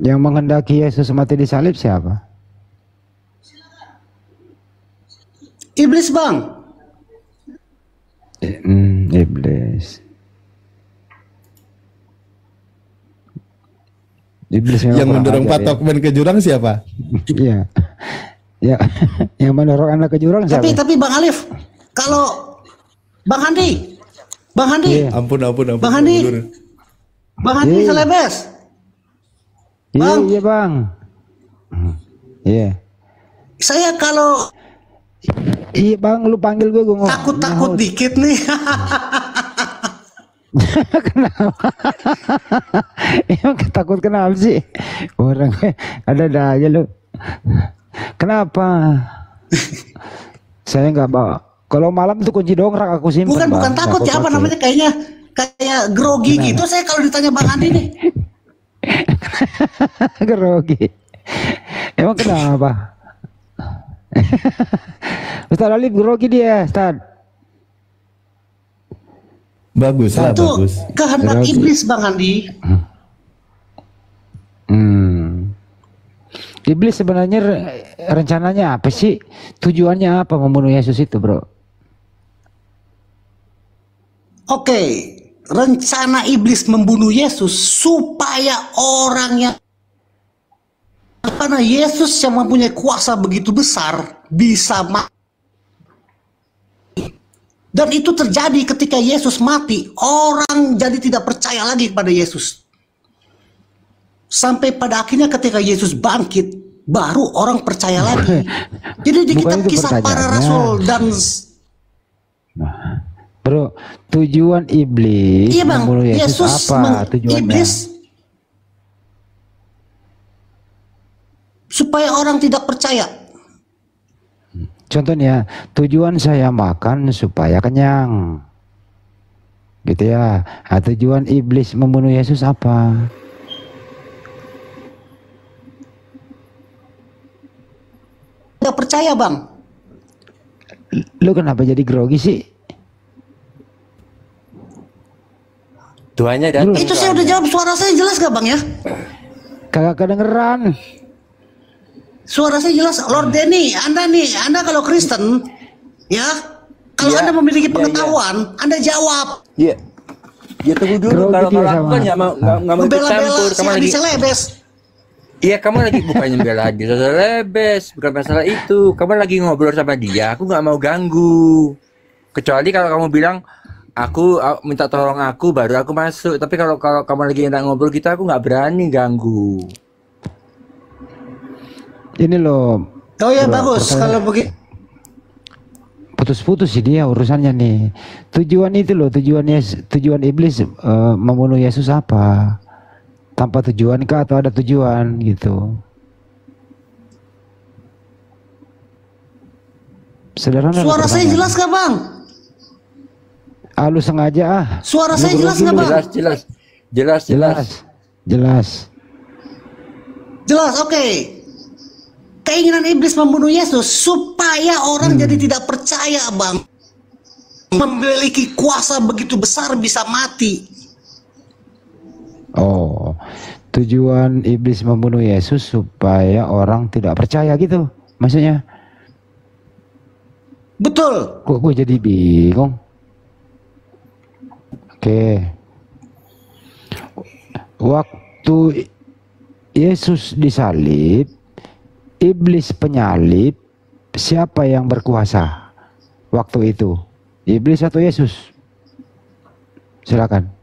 Yang menghendaki Yesus mati disalib siapa? Iblis, Bang. Iblis. Yang mendorong Pak Tokmen ke jurang siapa? Iya. Ya, yang mendorong Anda ke jurang siapa? Tapi Bang Alif, kalau Bang Handi. Ampun. Bang Handi Selebes. Iya Bang. Iya. Saya kalau Iya bang, lu panggil gue ngomong. Takut dikit nih. Kenapa? Emang takut kenapa sih? Orang ada aja lu. Kenapa? Saya nggak bawa. Kalau malam itu kunci dongkrak aku simpan. Bukan takut ya, apa namanya, kayak grogi gitu. Saya kalau ditanya Bang Andi nih. Grogi. Emang kenapa? Ustaz Alif grogi dia, Ustaz. Bagus lah, Itu bagus. kehendak iblis Bang Andi. Iblis sebenarnya rencananya apa sih? Tujuannya apa membunuh Yesus itu, bro? Oke, rencana iblis membunuh Yesus supaya orang yang, karena Yesus yang mempunyai kuasa begitu besar bisa mati. Dan itu terjadi ketika Yesus mati, orang jadi tidak percaya lagi kepada Yesus. Sampai pada akhirnya ketika Yesus bangkit, baru orang percaya lagi. Jadi di kitab Kisah Para Rasul dan bro, tujuan iblis membunuh Yesus apa? Tujuannya? Iblis supaya orang tidak percaya. Contohnya, tujuan saya makan supaya kenyang, gitu ya. Nah, tujuan iblis membunuh Yesus apa? Tidak percaya bang. Lu kenapa jadi grogi sih? Tuanya datang. Itu saya udah jawab, suara saya jelas gak bang ya? Kagak kedengeran. Suara saya jelas, Lord Denny, Anda kalau Kristen, ya, kalau Anda memiliki pengetahuan, Anda jawab. Iya. Ya tunggu dulu, kalau aku kan nggak mau ikut campur. Kamu lagi selebes. Iya, kamu lagi bukannya bela Adi selebes, bukan masalah itu. Kamu lagi ngobrol sama dia, aku nggak mau ganggu. Kecuali kalau kamu bilang, aku minta tolong aku, baru aku masuk. Tapi kalau kamu lagi enak ngobrol kita, aku nggak berani ganggu. Ini loh. Oh ya bagus kalau begitu. Putus-putus sih dia urusannya nih. Tujuan itu loh, tujuan iblis membunuh Yesus apa? Tanpa tujuan kah atau ada tujuan gitu? Sederhana. Suara saya jelas gak bang? Lu sengaja ah. Suara saya jelas gak bang? Jelas, oke. Keinginan iblis membunuh Yesus supaya orang jadi tidak percaya bang. Memiliki kuasa begitu besar bisa mati. Oh, tujuan iblis membunuh Yesus supaya orang tidak percaya gitu maksudnya? Betul. Kok gue jadi bingung? Oke. Waktu Yesus disalib, iblis penyalib, siapa yang berkuasa waktu itu? Iblis atau Yesus? Silakan.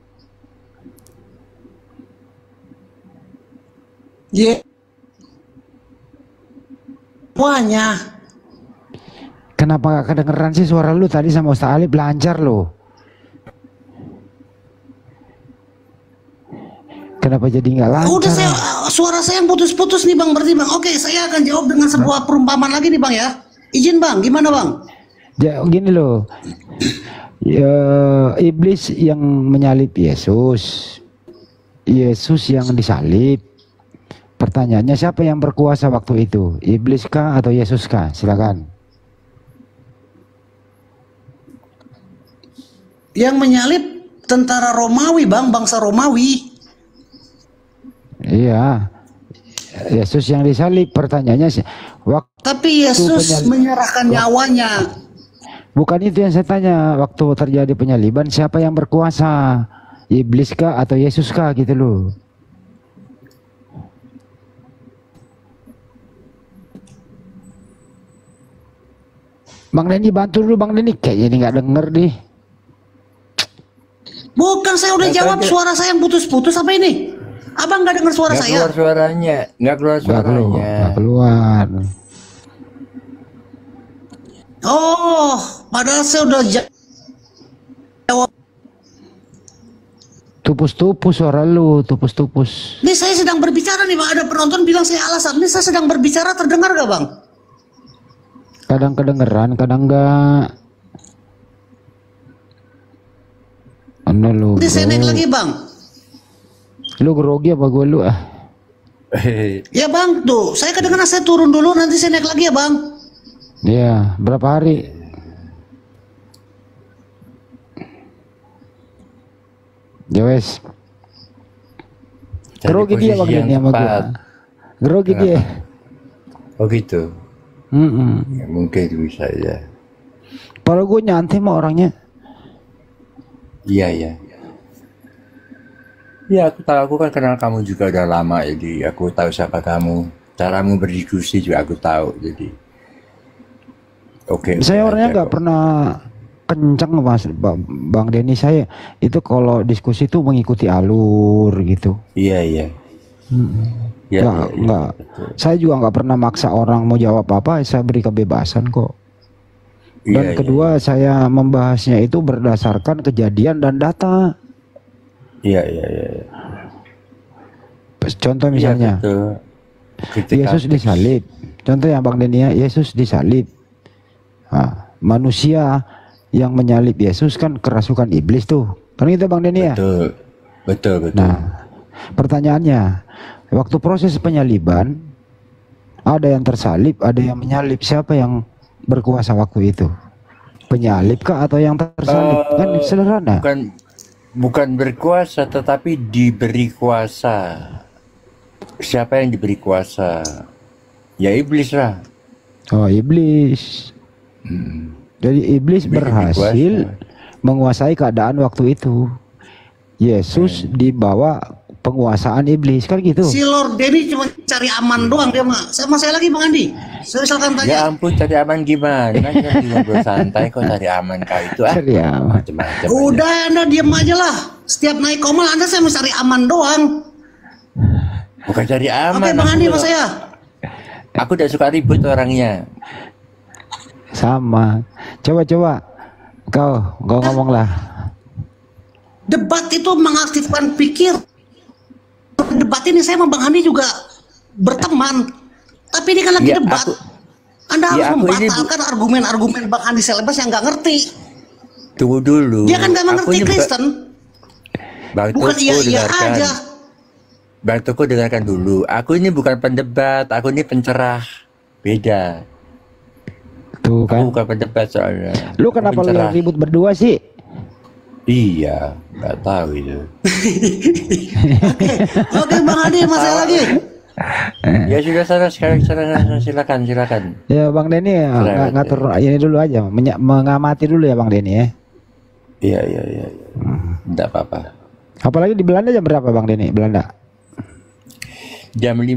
Semuanya. Kenapa gak kedengeran sih suara lu tadi sama Ustaz Alif lancar lo? Kenapa jadi nggak lancar? Udah suara saya yang putus-putus nih bang, berarti bang. Oke, saya akan jawab dengan sebuah perumpamaan lagi nih bang ya. Izin bang, gimana bang? Ya, gini loh. Iblis yang menyalib Yesus, Yesus yang disalib. Pertanyaannya siapa yang berkuasa waktu itu? Iblis kah atau Yesus kah? Silakan. Yang menyalib tentara Romawi bang, bangsa Romawi. Iya, Yesus yang disalib. Pertanyaannya tapi Yesus menyerahkan nyawanya. Bukan itu yang saya tanya. Waktu terjadi penyaliban siapa yang berkuasa? Iblis kah atau Yesus kah gitu loh? Bang Denny bantu dulu Bang Denny, kayaknya ini nggak denger nih. Bukan, saya udah jawab. Suara saya yang putus-putus apa ini? Abang nggak dengar suara saya? Nggak keluar suaranya, nggak keluar suaranya. Nggak keluar. Oh, padahal saya udah jawab. Tupus-tupus suara lu, tupus-tupus. Ini saya sedang berbicara nih Bang, ada penonton bilang saya alasan. Ini saya sedang berbicara, terdengar gak Bang? Kadang kedengeran, kadang enggak. Anu lu. Nanti saya naik lagi Bang. Lu grogi apa gua lu ah? Ya Bang, tuh saya kedengeran, saya turun dulu, nanti saya naik lagi ya Bang. Iya, berapa hari? Ya wes. Grogi dia posisi bagian yang sama gua. tepat. Grogi dia. Oh gitu. Ya, mungkin bisa ya. Kalau gue nyantai mah orangnya. Iya ya. Ya aku tahu, aku kan kenal kamu juga udah lama, jadi aku tahu siapa kamu. Caramu berdiskusi juga aku tahu, jadi. Oke. Saya orangnya aja nggak kok. pernah kencang Mas Bang Denny. Saya itu kalau diskusi tuh mengikuti alur gitu. Iya iya. Ya, Nggak. Saya juga nggak pernah maksa orang mau jawab apa. Saya beri kebebasan kok. Dan Iya, kedua saya membahasnya itu berdasarkan kejadian dan data. Iya iya iya. Contoh misalnya, Iya, betul. Ketika Yesus disalib. Contoh ya Bang Denny ya, Yesus disalib. Nah, manusia yang menyalib Yesus kan kerasukan iblis tuh. Kan gitu Bang Denny ya? betul betul betul. Nah, pertanyaannya, waktu proses penyaliban ada yang tersalib, ada yang menyalib. Siapa yang berkuasa waktu itu? Penyalib kah atau yang tersalib? Kan sederhana. Bukan berkuasa, tetapi diberi kuasa. Siapa yang diberi kuasa? Ya iblis lah. Oh, iblis. Jadi iblis berhasil menguasai keadaan waktu itu. Yesus dibawa penguasaan iblis, kan gitu. Si Lord Denny cuma cari aman doang dia mah. Sama saya lagi Bang Andi. Saya misalkan Ya tanya. ampun, cari aman gimana? Kita lagi ngobrol santai kok cari aman kau itu ah. Cari aman. Macam-macam. Udah Anda diam aja lah. Setiap naik komal Anda saya mau cari aman doang. Bukan cari aman. Oke Bang Andi sama saya. Aku udah suka ribut orangnya. Sama. Coba kau ngomong lah. Debat itu mengaktifkan pikir. Debat ini saya sama Bang Andi juga berteman. Tapi ini kan lagi Ya, debat. Anda ya, harus aku ini membatalkan argumen-argumen Bang Andi Selebas yang nggak ngerti. Tunggu dulu. Dia kan nggak Aku mengerti ini Kristen. Bang Bukan Tuku iya dengarkan. aja. Bang Tuku dengarkan dulu. Aku ini bukan pendebat, aku ini pencerah. Beda. Tuh Aku kan. bukan pendebat soalnya. Lu Aku kenapa lu pencerah. ribut berdua sih? Iya, nggak tahu itu. Oke Bang Andi sama saya lagi. Ya sudah sana sekarang silakan. Ya Bang Denny ya, ngatur ini dulu aja, mengamati dulu ya Bang Denny ya. Iya. Enggak apa-apa. Apalagi di Belanda jam berapa Bang Denny? Belanda Jam 5.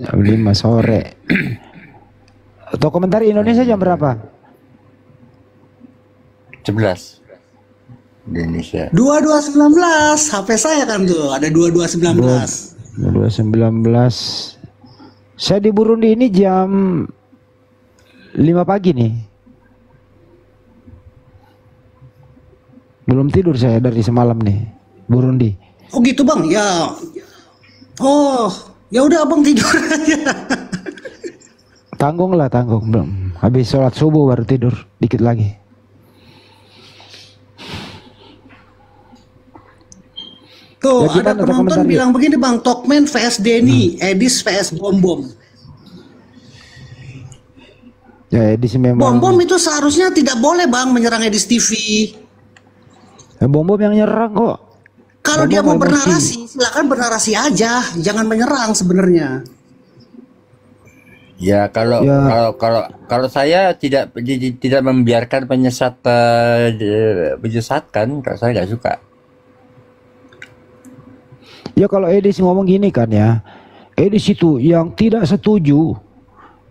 jam 5 sore. Komentar Indonesia jam berapa? 11 Indonesia. 2219 HP saya kan tuh ada 2219. 2019. Saya di Burundi ini jam 5 pagi nih. Belum tidur saya dari semalam nih, Burundi. Oh gitu Bang, ya. Oh, ya udah Abang tidur aja. Tanggung belum. Habis sholat subuh baru tidur, dikit lagi. Tuh, Ya, ada gimana penonton komentar bilang begini Bang, Tokman vs Denny, Edis vs Bom. Ya Edis memang. Bom itu seharusnya tidak boleh Bang menyerang Edis TV. Bom yang nyerang kok. Kalau Bom dia mau emosi. bernarasi, silakan bernarasi aja, jangan menyerang sebenarnya. Ya kalau saya tidak membiarkan menyesatkan, kalau saya nggak suka. Ya kalau Edis ngomong gini kan ya, Edis itu yang tidak setuju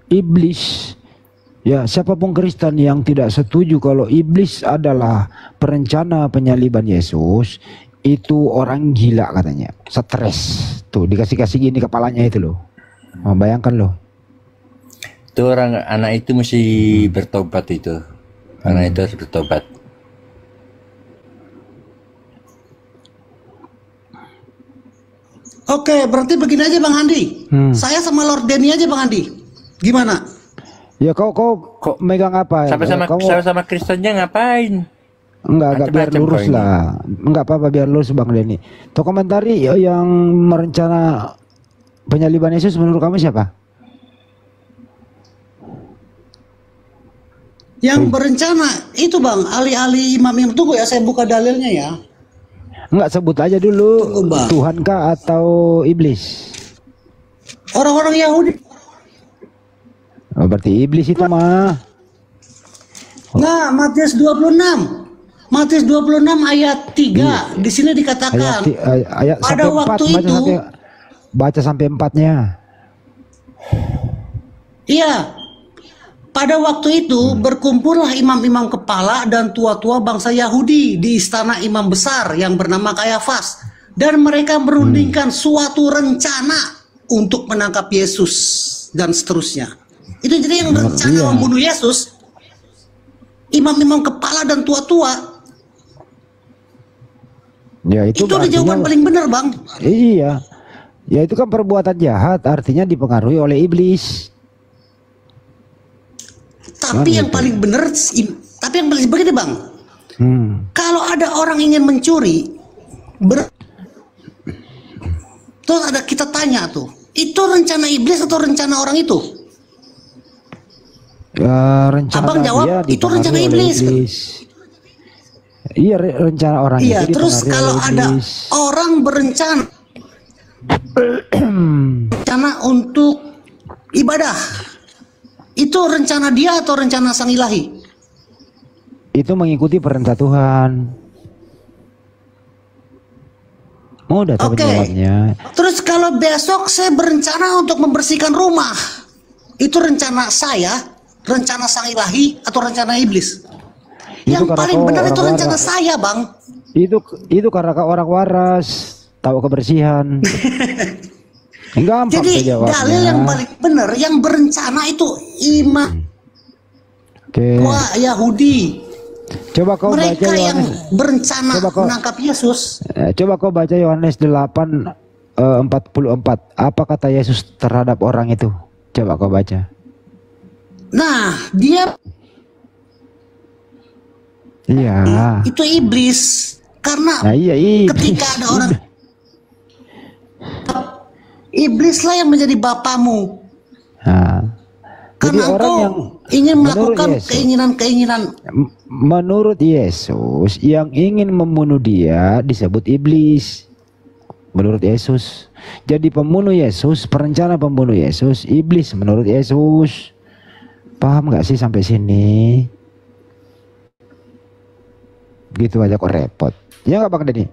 iblis. Ya siapapun Kristen yang tidak setuju kalau iblis adalah perencana penyaliban Yesus, itu orang gila katanya, stres. Tuh dikasih gini kepalanya itu loh. Oh, bayangkan loh. Itu anak itu mesti bertobat itu. Anak itu harus bertobat. Oke, berarti begini aja Bang Andi. Saya sama Lord Denny aja Bang Andi. Gimana? Ya kau megang apa? Sama Kristennya ngapain? Enggak biar lurus lah. Enggak apa-apa biar lurus Bang Denny. Tuh komentari yang merencana penyaliban Yesus menurut kamu siapa? Yang berencana itu Bang, alih-alih imam-imam. Tunggu ya, saya buka dalilnya ya. Enggak, sebut aja dulu. Tuhan kah atau iblis? Orang-orang Yahudi. Oh, berarti iblis itu mah. Nah, Matius 26. Matius 26 ayat 3. Di sini dikatakan ayat pada waktu 4, itu baca sampai 4-nya. Iya. Pada waktu itu berkumpullah imam-imam kepala dan tua-tua bangsa Yahudi di istana imam besar yang bernama Kayafas, dan mereka merundingkan suatu rencana untuk menangkap Yesus dan seterusnya. Itu jadi yang berencana membunuh Yesus, imam-imam kepala dan tua-tua. Ya itu ada jawaban paling benar Bang. Iya. Ya itu kan perbuatan jahat, artinya dipengaruhi oleh iblis. Tapi yang paling benar, begini Bang. Kalau ada orang ingin mencuri, terus ada kita tanya tuh, itu rencana iblis atau rencana orang itu? Rencana Abang jawab itu rencana iblis. Iya, rencana orang itu. Iya, terus kalau ada orang berencana untuk ibadah, itu rencana dia atau rencana sang ilahi? Itu mengikuti perintah Tuhan. Mudah tuh jawabnya. Terus kalau besok saya berencana untuk membersihkan rumah, itu rencana saya, rencana sang ilahi atau rencana iblis? Yang paling benar itu rencana saya Bang. Itu karena orang waras, tahu kebersihan. Jadi dalil yang paling benar, yang berencana itu imam Yahudi. Coba kau mereka baca yang berencana menangkap Yesus. Coba kau baca Yohanes 8:44. Apa kata Yesus terhadap orang itu? Coba kau baca. Nah, dia itu iblis. Karena ketika ada orang, iblislah yang menjadi bapamu. Karena orang engkau yang ingin melakukan keinginan-keinginan. Menurut Yesus, yang ingin membunuh dia disebut iblis. Menurut Yesus. Jadi pembunuh Yesus, perencana pembunuh Yesus, iblis menurut Yesus. Paham nggak sih sampai sini? Gitu aja kok repot. Ya nggak Bang Denny?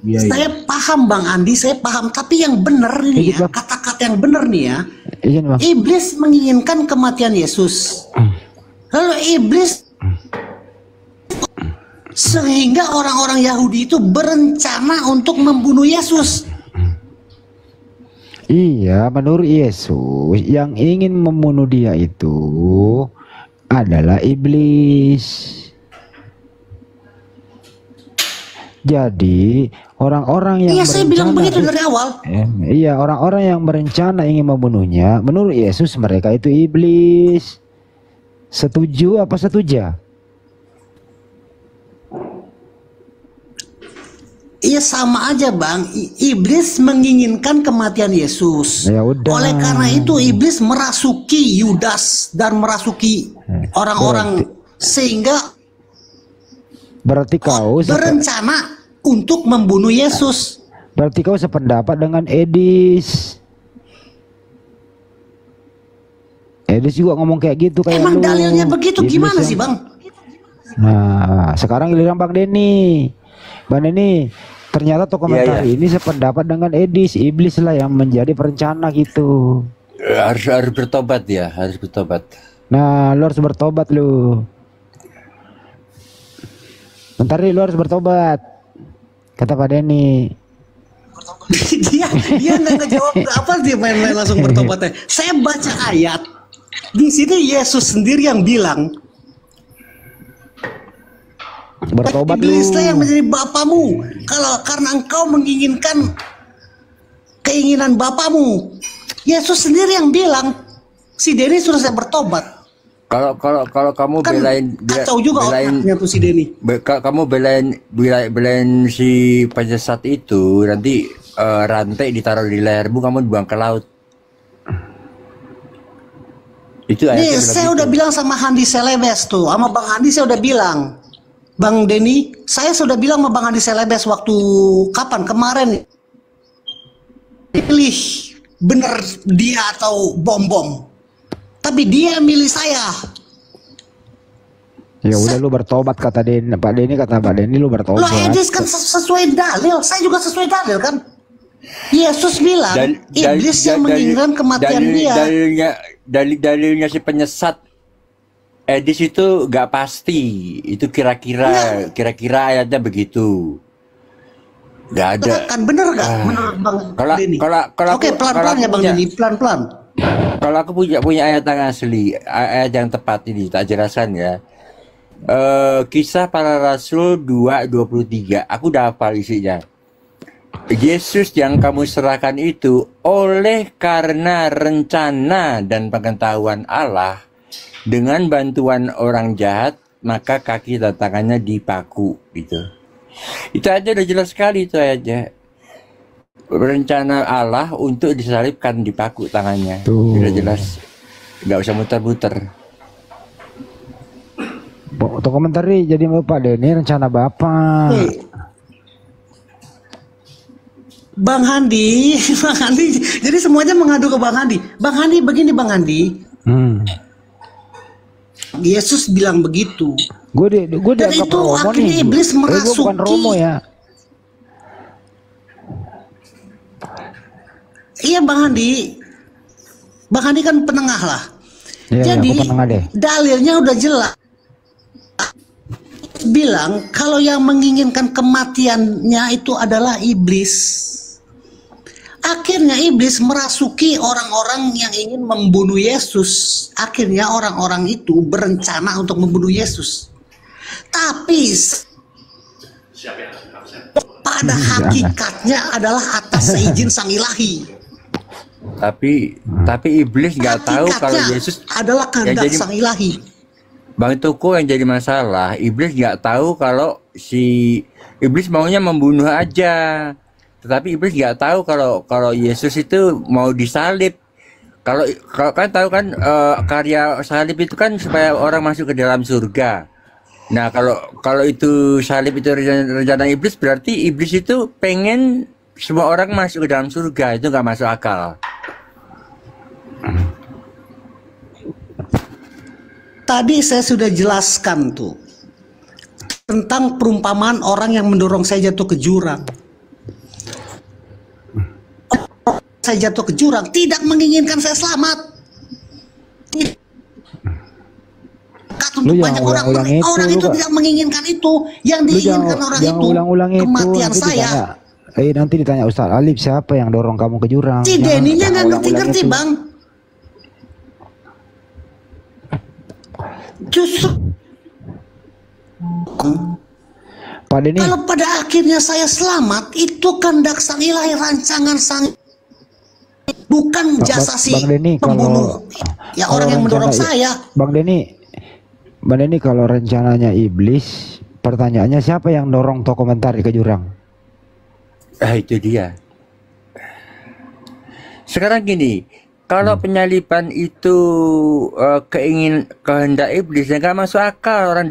Saya paham Bang Andi, saya paham. Tapi yang benar nih ya, kata-kata yang benar nih ya. Iblis menginginkan kematian Yesus. Lalu iblis sehingga orang-orang Yahudi itu berencana untuk membunuh Yesus. Iya, menurut Yesus yang ingin membunuh dia itu adalah iblis. Jadi orang-orang yang saya bilang begitu dari awal. Iya, orang-orang yang berencana ingin membunuhnya, menurut Yesus mereka itu iblis. Setuju apa setuju? Iya sama aja Bang. Iblis menginginkan kematian Yesus. Ya udah. Oleh karena itu iblis merasuki Yudas dan merasuki orang-orang sehingga berarti kau berencana untuk membunuh Yesus. Berarti kau sependapat dengan Edis. Edis juga ngomong kayak gitu kayak emang dalilnya begitu gimana sih Bang? Nah, sekarang giliran Bang Denny. Bang Denny, ternyata tokoh komentar ini sependapat dengan Edis. Iblis lah yang menjadi perencana gitu. Harus bertobat ya, harus bertobat. Nah, lo harus bertobat lu. Bentar nih, lu harus bertobat, kata Pak Denny. dia nggak ngejawab apa, dia main-main langsung bertobatnya. Saya baca ayat Di sini Yesus sendiri yang bilang, Bertobat lu. iblislah yang menjadi bapamu. Kalau karena engkau menginginkan keinginan bapamu. Yesus sendiri yang bilang, si Denny suruh saya bertobat. Kalau kamu Kan kacau juga otaknya tuh si Denny. Kamu belain si penyesat itu, nanti rantai ditaruh di lehermu, kamu dibuang ke laut. Itu Nih, saya udah bilang sama Handi Selebes tuh, sama Bang Handi saya udah bilang, Bang Denny, saya sudah bilang sama Bang Handi Selebes waktu kapan kemarin, pilih bener dia atau bom-bom, tapi dia milih saya. Ya udah lu bertobat kata Denny, Pak Denny kata Pak Denny lu bertobat. Lo Edis kan sesuai dalil, saya juga sesuai dalil kan. Yesus bilang, iblis yang menginginkan kematian dia. Dalilnya si penyesat Edis itu nggak pasti, itu kira-kira ayatnya begitu, nggak ada. Kan bener nggak? Menurut Bang Denny. Oke, pelan-pelan ya Bang Denny, pelan-pelan. Kalau aku punya ayat yang asli, ayat yang tepat ini tak jelaskan ya. Kisah Para Rasul 2:23, aku udah hafal isinya. Yesus yang kamu serahkan itu oleh karena rencana dan pengetahuan Allah dengan bantuan orang jahat, maka kaki dan tangannya dipaku gitu. Itu aja udah jelas sekali itu aja. Rencana Allah untuk disalibkan, dipaku tangannya. Udah jelas. Nggak usah muter-muter. Untuk komentari jadi Pak Denny rencana Bapak. Bang Handi, Bang Handi, jadi semuanya mengadu ke Bang Handi. Bang Handi begini Bang Handi. Yesus bilang begitu. Gue dan itu akhirnya iblis merasuki. Bukan Romo ya. Iya Bang Handi. Bang Handi kan penengah lah. Ya, jadi penengah deh. Dalilnya udah jelas. Bilang kalau yang menginginkan kematiannya itu adalah iblis. Akhirnya iblis merasuki orang-orang yang ingin membunuh Yesus. Akhirnya orang-orang itu berencana untuk membunuh Yesus. Tapi pada hakikatnya adalah atas seizin Sang Ilahi. Tapi iblis nggak tahu kalau Yesus adalah kehendak Sang Ilahi. Bang Tuku, yang jadi masalah, iblis nggak tahu kalau si iblis maunya membunuh aja. Tetapi iblis nggak tahu kalau Yesus itu mau disalib. Kalau kan tahu kan karya salib itu kan supaya orang masuk ke dalam surga. Nah kalau itu salib itu rencana iblis, berarti iblis itu pengen semua orang masuk ke dalam surga. Itu nggak masuk akal. Tadi saya sudah jelaskan tuh tentang perumpamaan orang yang mendorong saya jatuh ke jurang. Saya jatuh ke jurang tidak menginginkan saya selamat. Untuk banyak orang itu tidak menginginkan itu. Yang diinginkan orang itu kematian saya. Nanti ditanya Ustaz Alif, siapa yang dorong kamu ke jurang? Si Denny-nya nggak ngerti-ngerti Bang. Justru Pak Denny, kalau pada akhirnya saya selamat, itu kehendak Sang Ilahi, rancangan Sang, bukan jasa si pembunuh. Ya orang yang mendorong saya. Bang Denny, kalau rencananya iblis, pertanyaannya siapa yang dorong toh komentar ke jurang? Itu dia. Sekarang gini, kalau penyaliban itu kehendak iblis, ya nggak masuk akal orang.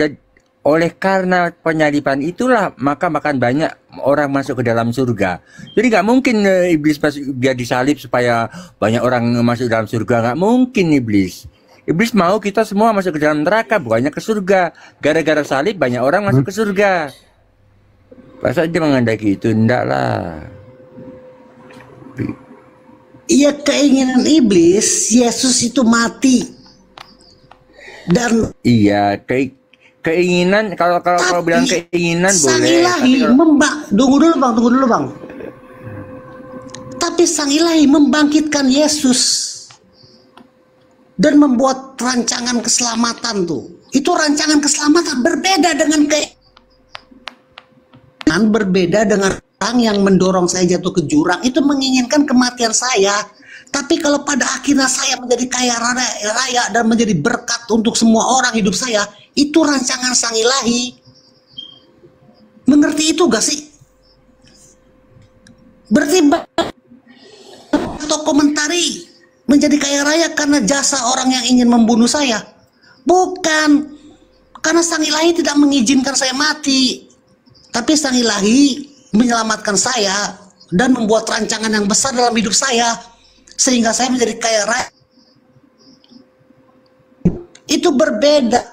Oleh karena penyaliban itulah maka makan banyak orang masuk ke dalam surga. Jadi nggak mungkin iblis biar disalib supaya banyak orang masuk ke dalam surga. Nggak mungkin iblis. Iblis mau kita semua masuk ke dalam neraka, bukannya ke surga. Gara-gara salib banyak orang masuk ke surga. Masa dia menghendaki itu? Enggak lah. Iya, keinginan iblis Yesus itu mati. Dan iya, keinginan kalau bilang keinginan Sang boleh. Ilahi tunggu dulu bang. Tapi Sang Ilahi membangkitkan Yesus dan membuat rancangan keselamatan tuh. Itu rancangan keselamatan berbeda dengan berbeda dengan orang yang mendorong saya jatuh ke jurang, itu menginginkan kematian saya. Tapi kalau pada akhirnya saya menjadi kaya raya dan menjadi berkat untuk semua orang hidup saya, itu rancangan Sang Ilahi. Mengerti itu gak sih? Berarti atau komentari menjadi kaya raya karena jasa orang yang ingin membunuh saya? Bukan. Karena Sang Ilahi tidak mengizinkan saya mati. Tapi Sang Ilahi menyelamatkan saya dan membuat rancangan yang besar dalam hidup saya sehingga saya menjadi kaya raya. Itu berbeda.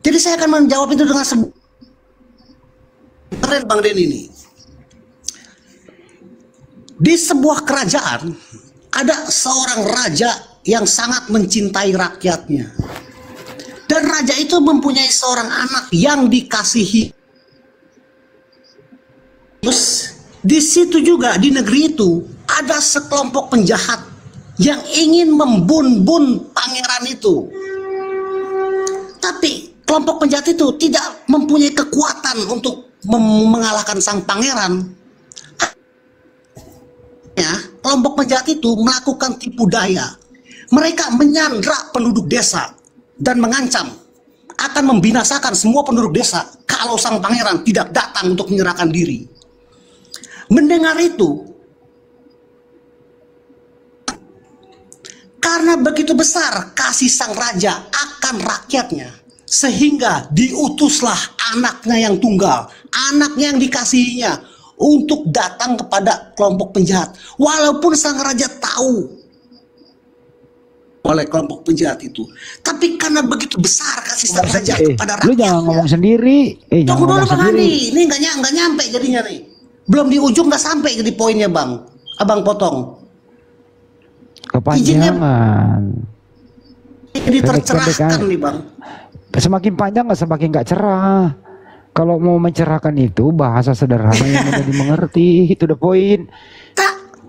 Jadi saya akan menjawab itu dengan keren Bang Den ini. Di sebuah kerajaan ada seorang raja yang sangat mencintai rakyatnya. Dan raja itu mempunyai seorang anak yang dikasihi. Terus di situ juga di negeri itu ada sekelompok penjahat yang ingin membun-bun pangeran itu. Tapi kelompok penjahat itu tidak mempunyai kekuatan untuk mengalahkan sang pangeran. Ya, kelompok penjahat itu melakukan tipu daya. Mereka menyandra penduduk desa dan mengancam akan membinasakan semua penduduk desa kalau sang pangeran tidak datang untuk menyerahkan diri. Mendengar itu, karena begitu besar kasih sang raja akan rakyatnya, sehingga diutuslah anaknya yang tunggal, anaknya yang dikasihinya, untuk datang kepada kelompok penjahat. Walaupun sang raja tahu oleh kelompok penjahat itu, tapi karena begitu besar kasih sang raja kepada rakyatnya. Lu jangan ngomong sendiri. Tunggu dulu Bang Andi, ini nggak nyampe jadinya nih. Belum di ujung nggak sampai di poinnya Bang. Abang potong. Kepanjangan. Jadi tercerahkan nih Bang. Semakin panjang semakin nggak cerah. Kalau mau mencerahkan itu bahasa sederhana yang mudah dimengerti, itu the point.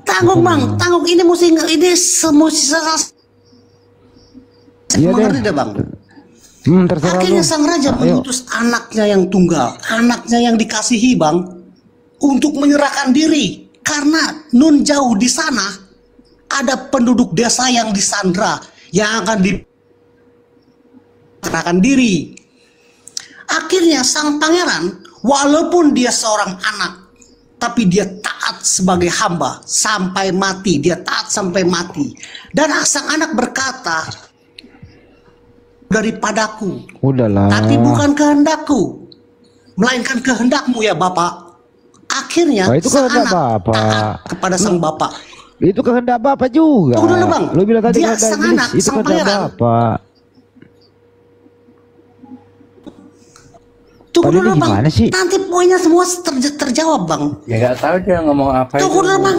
Tanggung Bang, tanggung ini ini semua iya mengerti deh Bang. Terserah akhirnya lu. sang raja mengutus anaknya yang tunggal, anaknya yang dikasihi Bang, untuk menyerahkan diri. Karena nun jauh di sana ada penduduk desa yang disandra, yang akan diserahkan diri. Akhirnya sang pangeran, walaupun dia seorang anak, tapi dia taat sebagai hamba sampai mati. Dia taat sampai mati. Dan sang anak berkata, daripadaku, udahlah, tapi bukan kehendakku, melainkan kehendakmu ya Bapak. Akhirnya itu sang kehendak anak Bapak taat kepada sang bapak. Itu kehendak Bapak juga. Tunggu dulu Bang. Lu bilang tadi Dia kehendak sang iblis, anak, itu sang kehendak pangeran. Bapak. Tunggu Tadi dulu ini Bang. gimana sih? Nanti poinnya semua terjawab Bang. Ya nggak tahu dia ngomong apa Tunggu dulu Bang.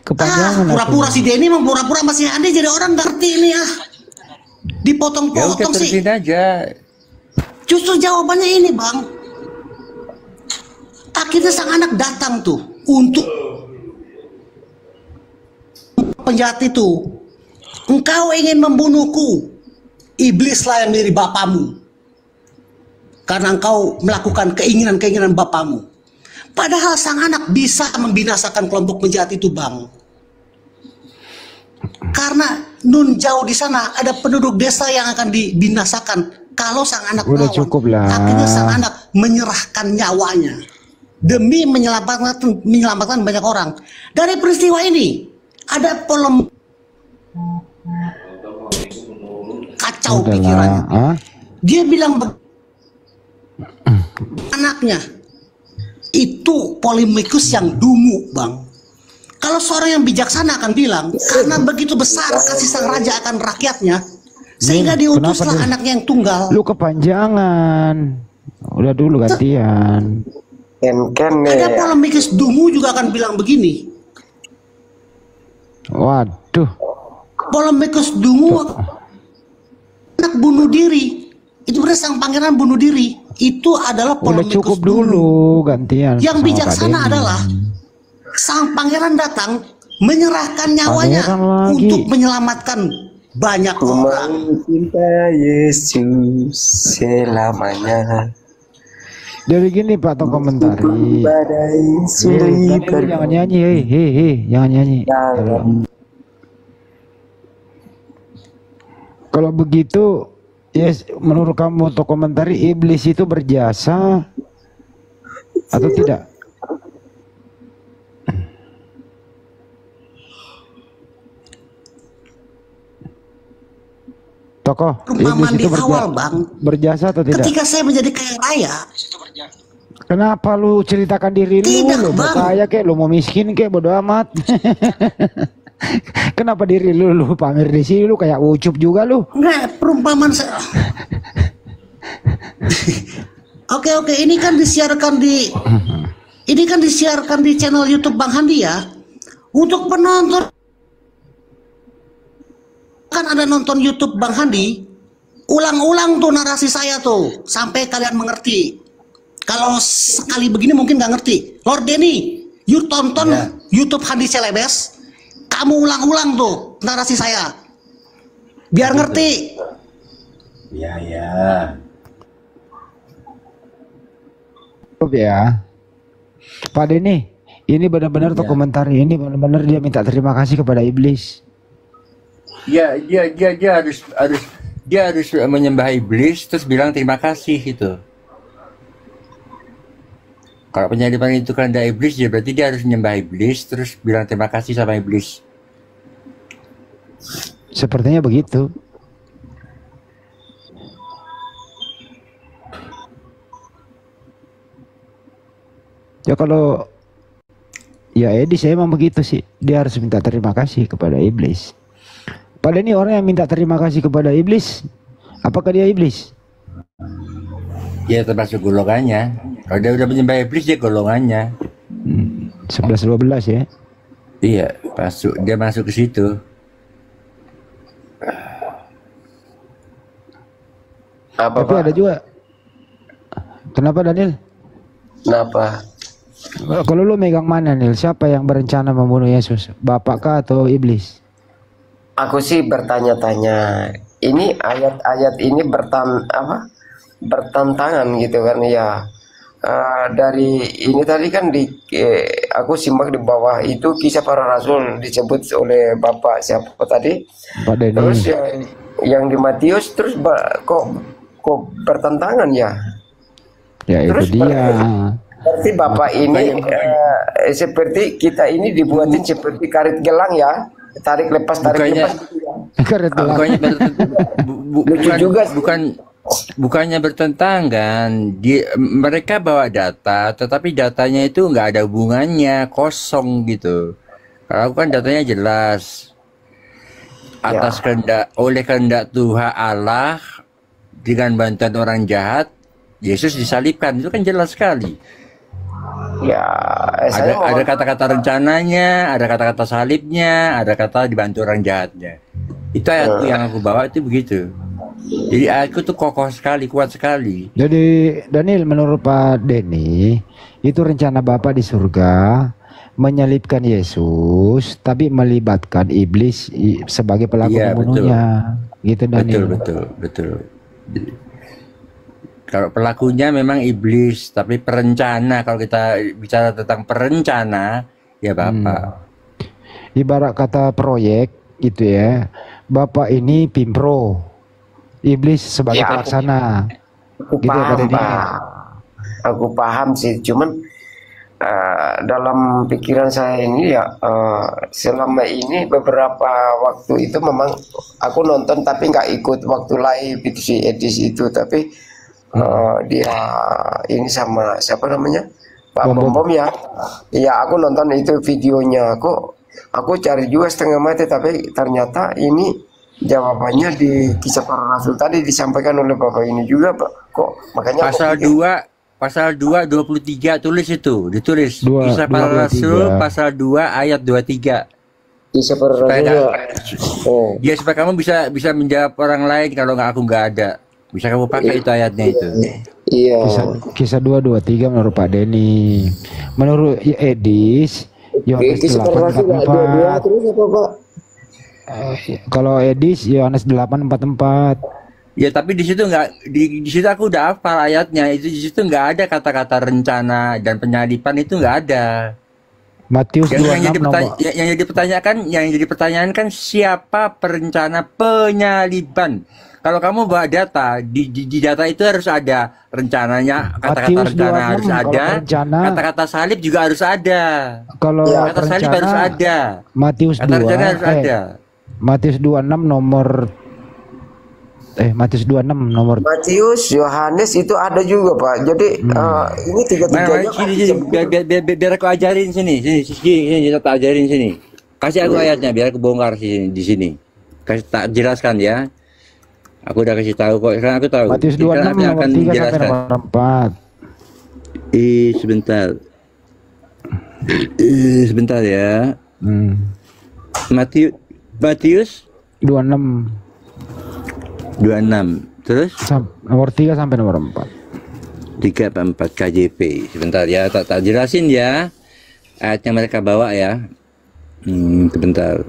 Kepanjangan. Pura-pura si Denny emang pura-pura masih ada jadi orang nggak ngerti ini ah. Ya udah Dipotong-potong sih. terusin aja. Justru jawabannya ini Bang. Akhirnya sang anak datang tuh untuk penjahat itu. Engkau ingin membunuhku. Iblislah yang menjadi bapamu. Karena engkau melakukan keinginan-keinginan bapamu. Padahal sang anak bisa membinasakan kelompok penjahat itu Bang. Karena nun jauh di sana ada penduduk desa yang akan dibinasakan kalau sang anak Udah melawan. cukup lah. Akhirnya sang anak menyerahkan nyawanya demi menyelamatkan banyak orang. Dari peristiwa ini ada polemik, kacau pikirannya. Dia bilang anaknya itu polemikus yang dungu Bang. Kalau seorang yang bijaksana akan bilang, karena begitu besar kasih sang raja akan rakyatnya, sehingga diutuslah anaknya yang tunggal. Lu kepanjangan. Udah dulu gantian. Ada polemikus dungu juga akan bilang begini. Waduh. Polemikus dungu anak bunuh diri. Itu benar sang pangeran bunuh diri. Itu adalah Udah polemikus cukup dulu gantian. Yang sama Pak bijaksana Denny. adalah sang pangeran datang menyerahkan nyawanya Pangeran lagi. untuk menyelamatkan banyak orang. Cinta Yesus selamanya. Jadi gini Pak, atau komentari. Badai Daniel, silih lu jangan nyanyi, hei, jangan nyanyi. Kalau begitu, yes, menurut kamu atau komentari, iblis itu berjasa atau tidak? Tokoh, Perumpamaan iblis di itu awal, Bang. berjasa atau tidak? Ketika saya menjadi kaya raya, Kenapa lu ceritakan diri Tidak, lu mau Bang. kaya kek, lu mau miskin kek, bodo amat. Kenapa diri lu pamer di sini, lu kayak ucup juga lu. enggak, perumpamaan saya. Oke, ini kan disiarkan di channel YouTube Bang Handi ya. Untuk penonton kan ada nonton YouTube Bang Handi, ulang-ulang tuh narasi saya tuh sampai kalian mengerti. Kalau sekali begini mungkin nggak ngerti. Lord Denny, you tonton YouTube Handi Celebes, kamu ulang-ulang tuh narasi saya, biar ngerti. Ya. Ya, Pak Denny, ini benar-benar tuh komentar ini benar-benar dia minta terima kasih kepada iblis. Ya, dia harus menyembah iblis terus bilang terima kasih gitu. Kalau penyaliban itu kehendak iblis, ya berarti dia harus menyembah iblis terus bilang terima kasih sama iblis. Sepertinya begitu. Ya kalau ya Edis emang begitu sih, dia harus minta terima kasih kepada iblis. Pada ini orang yang minta terima kasih kepada iblis, apakah dia iblis? Ya termasuk golongannya. Kalau dia udah menyembah iblis, dia golongannya. 11-12 ya. Iya, dia masuk ke situ. Apa, Tapi Pak? ada juga. Kenapa Daniel? Kenapa? Kalau lu megang mana Nil? Siapa yang berencana membunuh Yesus? Bapak kah atau iblis? Aku sih bertanya-tanya. Ini ayat-ayat ini bertentangan gitu kan ya. Dari ini tadi kan aku simak di bawah itu kisah para rasul disebut oleh Bapak siapa tadi? Pak Denny. Terus yang di Matius terus kok bertentangan ya? Ya Terus itu dia. Berarti Bapak ini seperti kita ini dibuatin seperti karet gelang ya, tarik lepas gitu ya. Bukannya bertentangan. Mereka bawa data, tetapi datanya itu nggak ada hubungannya, kosong gitu. Kalau kan datanya jelas. Atas oleh kehendak Tuhan Allah dengan bantuan orang jahat, Yesus disalibkan, itu kan jelas sekali. Ya, ada kata-kata rencananya, ada kata-kata salibnya, ada kata dibantu orang jahatnya. Itu ayatku yang aku bawa itu begitu. Jadi ayatku tuh kokoh sekali, kuat sekali. Jadi Daniel, menurut Pak Denny, itu rencana Bapak di surga menyalibkan Yesus, tapi melibatkan iblis sebagai pelaku pembunuhnya. Gitu Daniel. Betul. Kalau pelakunya memang iblis, tapi perencana, kalau kita bicara tentang perencana, ya Bapak. Ibarat kata proyek gitu ya, Bapak ini pimpro, iblis sebagai pelaksana. Aku gitu paham, ya, Pak. Aku paham sih, cuman dalam pikiran saya ini ya selama ini beberapa waktu itu memang aku nonton tapi nggak ikut waktu live itu si Edis itu, tapi dia ini sama siapa namanya Pak Bom ya. Iya, aku nonton itu videonya. Aku cari juga setengah mati, tapi ternyata ini jawabannya di kisah para rasul tadi disampaikan oleh Bapak ini juga, Pak. Kok makanya pasal 2 23 ditulis kisah para rasul pasal 2 ayat 23. Kisah para rasul. Ya supaya kamu bisa menjawab orang lain kalau aku nggak ada. Bisa kamu pakai itu ayatnya itu. Iya. Kisah 2:23 menurut Pak Denny. Menurut Edis, Yohanes Kisah para Rasul ada 2 terus apa Pak? Kalau Edis Yohanes 8:44. Ya tapi di situ nggak, di situ aku udah hafal ayatnya. Itu di situ nggak ada kata-kata rencana dan penyalipan, itu nggak ada. Matius Yang 26 nomor yang jadi pertanyaan kan siapa perencana penyaliban? Kalau kamu bawa data, di data itu harus ada rencananya, kata-kata Matius rencana 26, harus kalau ada, rencana. kata-kata salib juga harus ada. Kalau Kata salib rencana, harus ada. Matius Kata rencana 2 harus ada. Matius 26 nomor Matius 26 nomor Matius, Yohanes itu ada juga Pak. Jadi ini tiga-tiganya kan Biar aku ajarin sini, tak ajarin sini. Kasih aku ayatnya biar aku bongkar di sini. Kasih tak jelaskan ya. Aku udah kasih tahu kok. Sekarang aku tahu. Matius 26 nomor 3 sampai nomor 4. Sebentar. Sebentar ya. Matius 26 Terus nomor 3 sampai nomor 4. 3 sampai 4 KJP. Sebentar ya, tak jelasin ya. Ayatnya mereka bawa ya. Sebentar.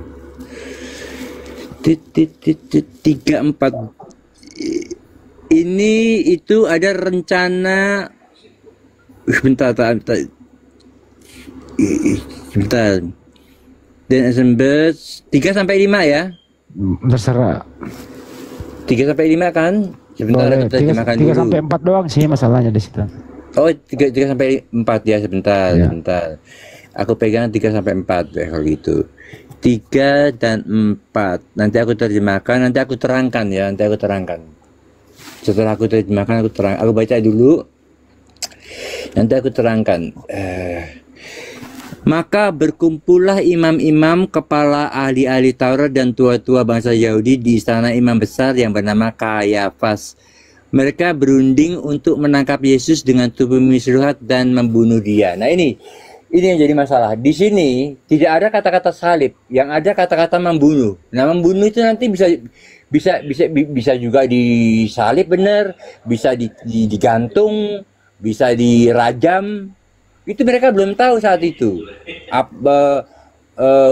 3, 4. Ini itu ada rencana. Sebentar. Dan Exodus 3 sampai 5 ya. Terserah. 3 sampai 5 kan? Sebentar, Boleh. 3 sampai 4 doang sih masalahnya di situ. Oh, 3 sampai 4 ya, sebentar. Aku pegang 3 sampai 4 ya kalau gitu. 3 dan 4. Nanti aku terjemahkan, nanti aku terangkan ya, Setelah aku terjemahkan, aku baca dulu. Nanti aku terangkan. Maka berkumpullah imam-imam, kepala ahli-ahli Taurat dan tua-tua bangsa Yahudi di istana imam besar yang bernama Kayafas. Mereka berunding untuk menangkap Yesus dengan tubuh misruhat dan membunuh dia. Nah ini yang jadi masalah. Di sini tidak ada kata-kata salib, yang ada kata-kata membunuh. Nah membunuh itu nanti bisa juga disalib benar, bisa digantung, bisa dirajam. Itu mereka belum tahu saat itu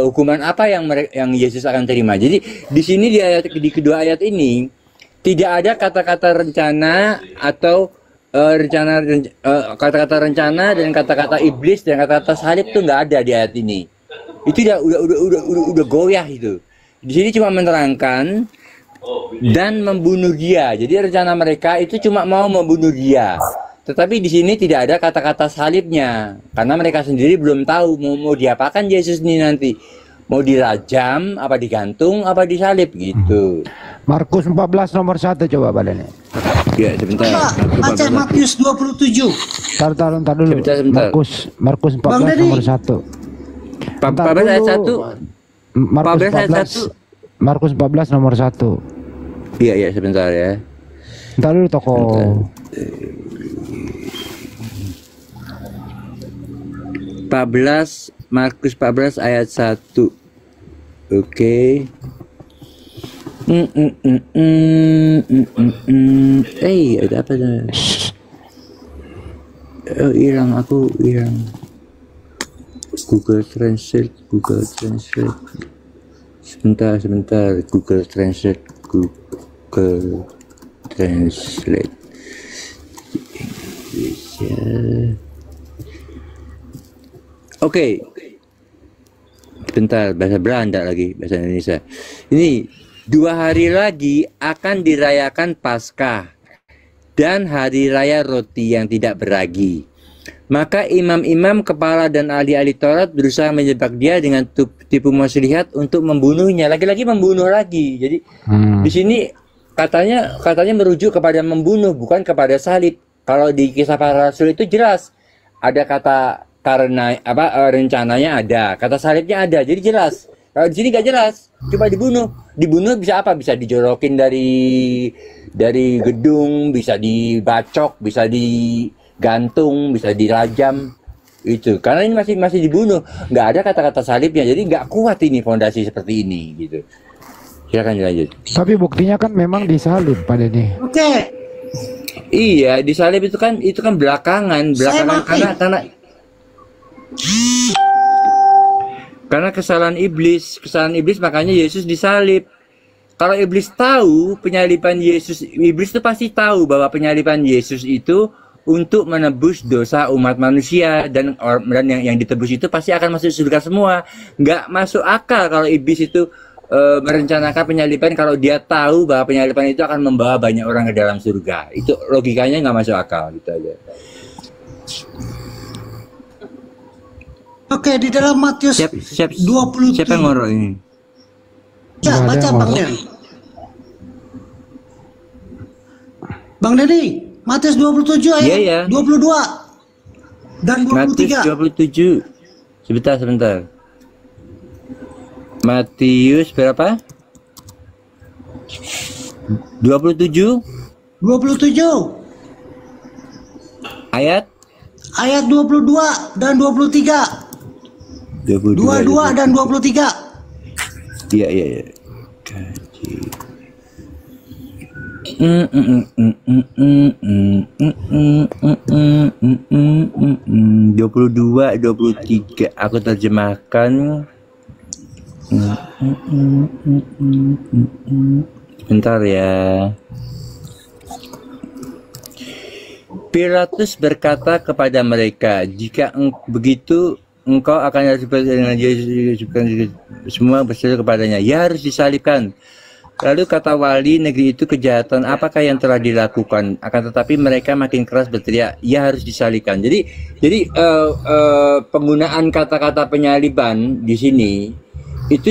hukuman apa yang Yesus akan terima. Jadi di sini di kedua ayat ini tidak ada kata-kata rencana atau kata-kata rencana dan kata-kata iblis dan kata-kata salib itu nggak ada di ayat ini. Itu udah goyah itu. Di sini cuma menerangkan dan membunuh dia. Jadi rencana mereka itu cuma mau membunuh dia. Tetapi di sini tidak ada kata-kata salibnya, karena mereka sendiri belum tahu mau diapakan Yesus ini nanti. Mau dirajam, apa digantung, apa disalib gitu. Markus 14 nomor 1 coba badannya. Ya, sebentar. Baca Matius 27. Ntar dulu. Sebentar. Markus 14 nomor 1. 14 ayat 1. Markus 14 nomor 1. Iya, sebentar ya. Ntar dulu toko. Markus 14 ayat 1. Oke. Ada apa dah? Oh, hilang. Google Translate. Sebentar. Google Translate. Indonesia. Oke. Bentar, bahasa Belanda lagi, bahasa Indonesia. Ini 2 hari lagi akan dirayakan Paskah dan hari raya roti yang tidak beragi. Maka imam-imam, kepala dan ahli-ahli Taurat berusaha menjebak dia dengan tipu muslihat untuk membunuhnya. Lagi-lagi membunuh lagi. Jadi di sini katanya merujuk kepada membunuh, bukan kepada salib. Kalau di Kisah Para Rasul itu jelas ada kata karena rencananya ada, kata salibnya ada, jadi jelas. Kalau di sini nggak jelas, cuma dibunuh bisa apa? Bisa dijorokin dari gedung, bisa dibacok, bisa digantung, bisa dirajam, itu. Karena ini masih dibunuh, nggak ada kata-kata salibnya, jadi nggak kuat ini fondasi seperti ini, gitu. Silakan dilanjut. Tapi buktinya kan memang disalib pada nih. Oke. Iya, disalib itu kan belakangan karena Karena kesalahan iblis makanya Yesus disalib. Kalau iblis tahu penyaliban Yesus, iblis itu pasti tahu bahwa penyaliban Yesus itu untuk menebus dosa umat manusia, dan yang ditebus itu pasti akan masuk surga semua. Nggak masuk akal kalau iblis itu merencanakan penyaliban kalau dia tahu bahwa penyaliban itu akan membawa banyak orang ke dalam surga. Itu logikanya nggak masuk akal, gitu aja. Oke, di dalam Matius 20. Siapa yang ngorok ini? Ya, baca Bang Den. Bang Denny, Matius 27 ayat 22 dan 23. Matius 27. Sebentar. Matius berapa? 27. Ayat 22 dan 23. 22 dan 23. Iya. Dua 23 aku terjemahkan. Bentar ya. Pilatus berkata kepada mereka, jika begitu engkau akan harus dengan Yesus, semua berseru kepadanya, ya harus disalibkan. Lalu kata wali negeri itu, kejahatan apakah yang telah dilakukan? Akan tetapi mereka makin keras berteriak, ya harus disalibkan. Jadi penggunaan kata-kata penyaliban di sini itu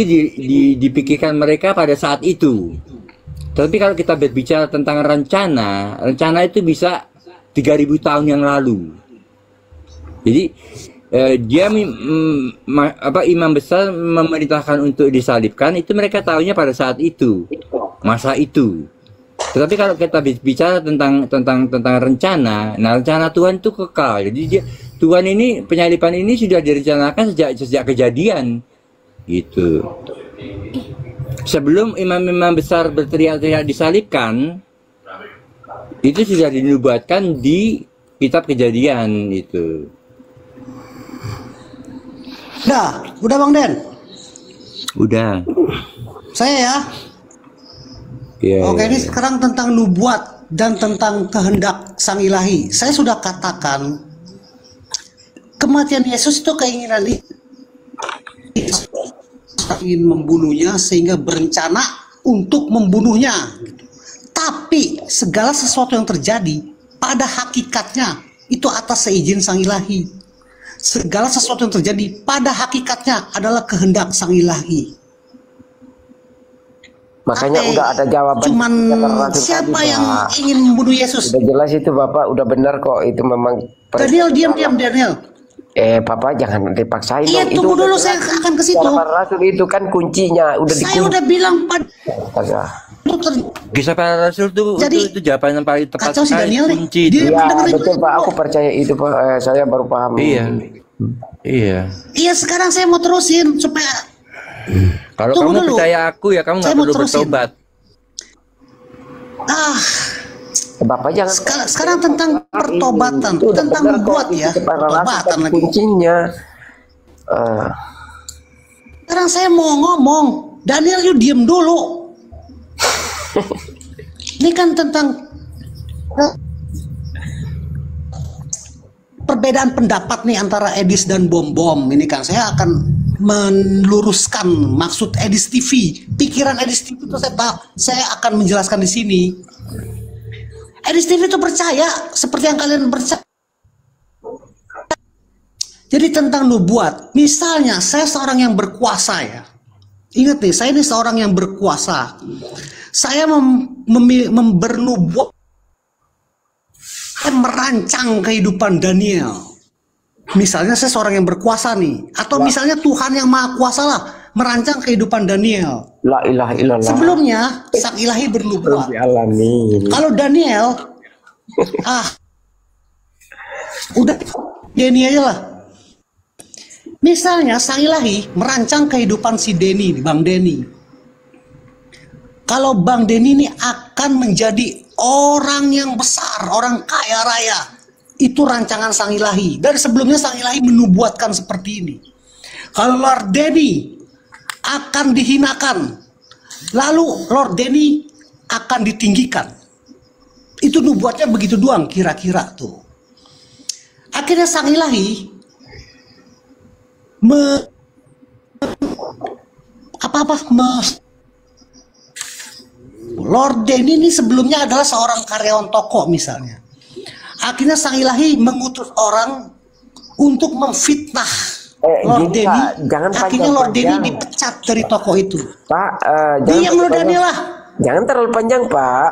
dipikirkan mereka pada saat itu. Tapi kalau kita berbicara tentang rencana itu bisa 3000 tahun yang lalu. Jadi dia imam besar memerintahkan untuk disalibkan, itu mereka tahunya pada saat itu, masa itu. Tetapi kalau kita bicara tentang rencana, nah rencana Tuhan itu kekal. Jadi Tuhan ini, penyaliban ini sudah direncanakan sejak kejadian gitu. Sebelum imam-imam besar berteriak-teriak disalibkan, itu sudah dinubuatkan di kitab Kejadian itu. Udah Bang Den? Udah. Saya ya? Oke, ini sekarang tentang nubuat dan tentang kehendak Sang Ilahi. Saya sudah katakan, kematian Yesus itu keinginan ingin membunuhnya sehingga berencana untuk membunuhnya. Tapi segala sesuatu yang terjadi pada hakikatnya itu atas seizin Sang Ilahi. Segala sesuatu yang terjadi pada hakikatnya adalah kehendak Sang Ilahi. Makanya udah ada jawaban. Cuman siapa yang ingin membunuh Yesus? Udah jelas itu Bapak, udah benar kok, itu memang. Daniel, diam Daniel. Bapak jangan dipaksain. Iya, tunggu dulu, saya akan ke situ. Rasul itu kan kuncinya udah dikunci. Saya udah bilang Kisah para Rasul itu jawaban yang paling tepat kacau si Daniel kunci. Iya, betul Pak, aku percaya itu Pak. Saya baru paham. Iya, sekarang saya mau terusin supaya kalau kamu percaya aku ya, kamu nggak perlu bertobat. Bapak jangan. Sekarang tentang pertobatan, tentang membuat ya, pertobatan lagi. Kuncinya. Sekarang saya mau ngomong, Daniel, you diem dulu. Ini kan tentang perbedaan pendapat nih antara Edis dan Bom. Ini kan saya akan meluruskan maksud Edis TV. Pikiran Edis TV itu saya akan menjelaskan di sini. Edis TV itu percaya seperti yang kalian percaya. Jadi tentang nubuat, misalnya saya seorang yang berkuasa ya. Ingat nih, saya ini seorang yang berkuasa. Saya bernubuat, merancang kehidupan Daniel. Misalnya saya seorang yang berkuasa nih, atau misalnya Tuhan yang Maha Kuasa lah merancang kehidupan Daniel. La ilaha illallah. Sebelumnya Sang Ilahi bernubuat. Kalau Daniel, udah Denny aja lah. Misalnya Sang Ilahi merancang kehidupan si Denny, Bang Denny. Kalau Bang Denny ini akan menjadi orang yang besar, orang kaya raya. Itu rancangan Sang Ilahi. Dan sebelumnya Sang Ilahi menubuatkan seperti ini. kalau Lord Denny akan dihinakan, lalu Lord Denny akan ditinggikan. Itu nubuatnya begitu doang kira-kira tuh. Akhirnya Sang Ilahi Lord Denny ini sebelumnya adalah seorang karyawan toko misalnya. Akhirnya Sang Ilahi mengutus orang untuk memfitnah Lord gini, Denny. Pak, jangan Akhirnya Lord Denny panjang-panjang. dipecat dari toko itu. Pak, Diam lo Daniel lah. jangan terlalu panjang, Pak.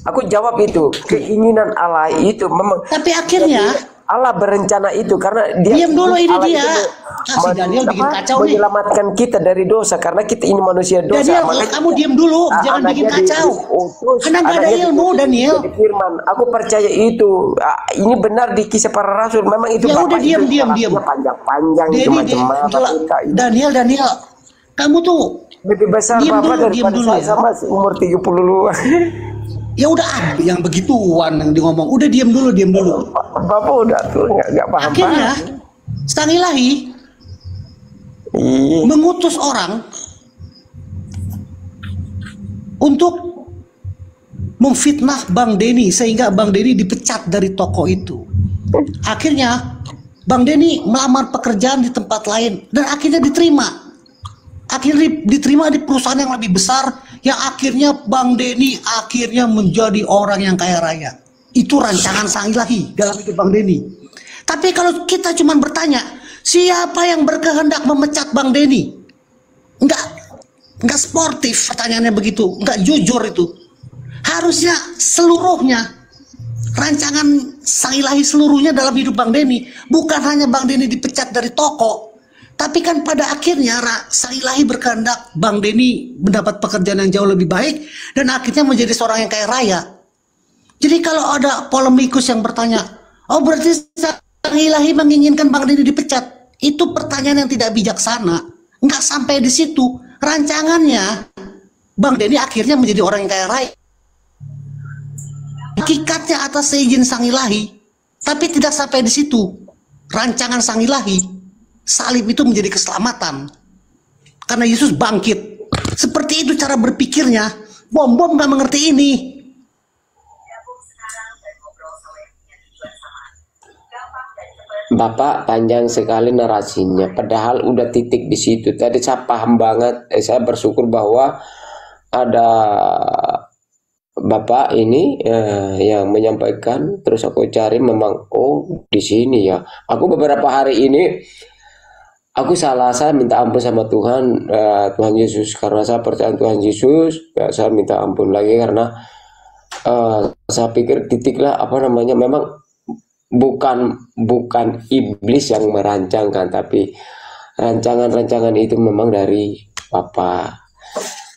Aku jawab itu, keinginan Allah itu memang. Tapi akhirnya Allah berencana itu karena dia. diam dulu, ini Allah dia. itu Si Daniel bikin kacau nih. menyelamatkan kita dari dosa karena kita ini manusia dosa. Daniel, Makanya kamu diam dulu, jangan bikin kacau. Karena nggak ada ilmu, Daniel. Firman, aku percaya itu. Ini benar di kisah para rasul. Memang itu. Ya udah, Bapak diam, itu diam. panjang-panjang itu macam-macam. Daniel, kamu tuh lebih besar diam Bapak dulu, daripada dulu saya ya. sama umur 30-an. Ya udah, yang begituan yang di ngomong. Udah diam dulu. Bapak udah tuh nggak paham. Akhirnya Sang Ilahi mengutus orang untuk memfitnah Bang Denny sehingga Bang Denny dipecat dari toko itu. Akhirnya Bang Denny melamar pekerjaan di tempat lain dan akhirnya diterima. Akhirnya diterima di perusahaan yang lebih besar, yang akhirnya Bang Denny akhirnya menjadi orang yang kaya raya. Itu rancangan Sang Ilahi dalam hidup Bang Denny. Tapi kalau kita cuma bertanya, siapa yang berkehendak memecat Bang Denny? Enggak sportif pertanyaannya begitu, enggak jujur itu. Harusnya seluruhnya rancangan Sang Ilahi seluruhnya dalam hidup Bang Denny, bukan hanya Bang Denny dipecat dari toko. Tapi kan pada akhirnya Sang Ilahi berkehendak Bang Denny mendapat pekerjaan yang jauh lebih baik dan akhirnya menjadi seorang yang kaya raya. Jadi kalau ada polemikus yang bertanya, oh berarti Sang Ilahi menginginkan Bang Denny dipecat, itu pertanyaan yang tidak bijaksana. Nggak sampai di situ. Rancangannya Bang Denny akhirnya menjadi orang yang kaya raya. Hakikatnya atas seizin Sang Ilahi, tapi tidak sampai di situ. Rancangan Sang Ilahi, salib itu menjadi keselamatan karena Yesus bangkit. Seperti itu cara berpikirnya. Bom nggak mengerti ini. Bapak panjang sekali narasinya, padahal udah titik di situ. Tadi saya paham banget. Saya bersyukur bahwa ada Bapak ini yang menyampaikan. Terus aku cari memang, oh di sini ya. Aku beberapa hari ini aku salah, saya minta ampun sama Tuhan, Tuhan Yesus, karena saya percaya Tuhan Yesus. Ya, saya minta ampun lagi karena saya pikir titiklah memang bukan iblis yang merancangkan, tapi rancangan-rancangan itu memang dari Bapa.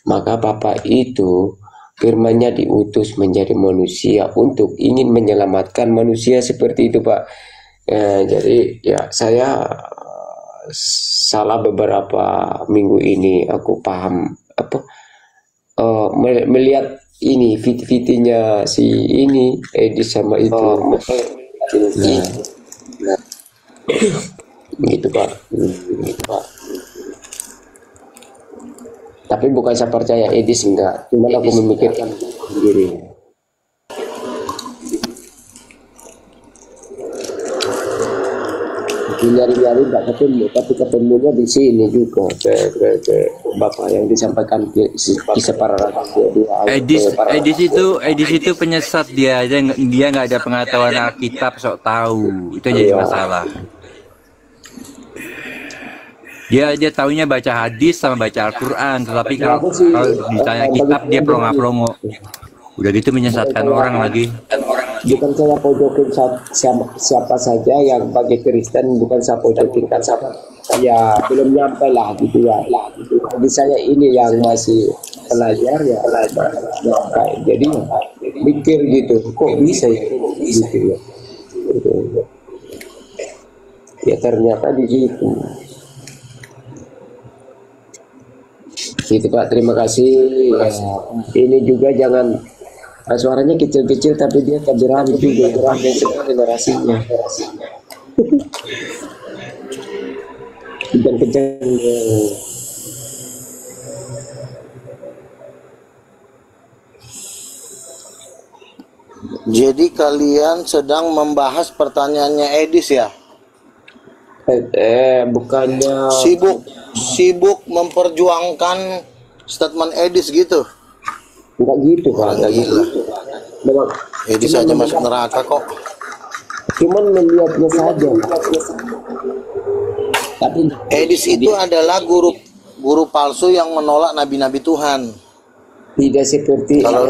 Maka Bapa itu firman-Nya diutus menjadi manusia untuk ingin menyelamatkan manusia seperti itu, Pak. Jadi ya saya salah beberapa minggu ini. Aku paham melihat ini fit-fitinya si ini Edis sama itu. Nah, gitu Pak. Tapi bukan saya percaya Edis, enggak. Cuma aku memikirkan sendiri. Nyari-nyari nggak ketemu, tapi ketemunya di sini juga ke Bapak yang disampaikan kisah para rasul. Edis itu penyesat, dia nggak ada pengetahuan Alkitab, sok tahu itu jadi masalah. Dia taunya baca hadis sama baca Al-Quran, tetapi kalau ditanya kitab dia pelongo-pelongo. Udah gitu menyesatkan orang lagi. Bukan saya pojokin siapa saja yang bagi Kristen, bukan saya pojokin kan siapa. Ya belum nyampe lah gitu ya. Bagi saya ini yang masih pelajar ya pelajar. Jadi mikir gitu, kok bisa ya gitu ya. Ya ternyata di situ. Gitu Pak, terima kasih. Ini juga jangan suaranya kecil-kecil tapi dia keberan juga, ramai sekali narasinya. kencang-kencang. Jadi kalian sedang membahas pertanyaannya Edis ya? Bukannya Sibuk memperjuangkan statement Edis gitu? enggak gitu Pak, enggak gitu. Memang Edis aja masuk neraka kok. cuman melihatnya saja. Tapi Edis itu adalah guru palsu yang menolak nabi-nabi Tuhan. tidak seperti Kalau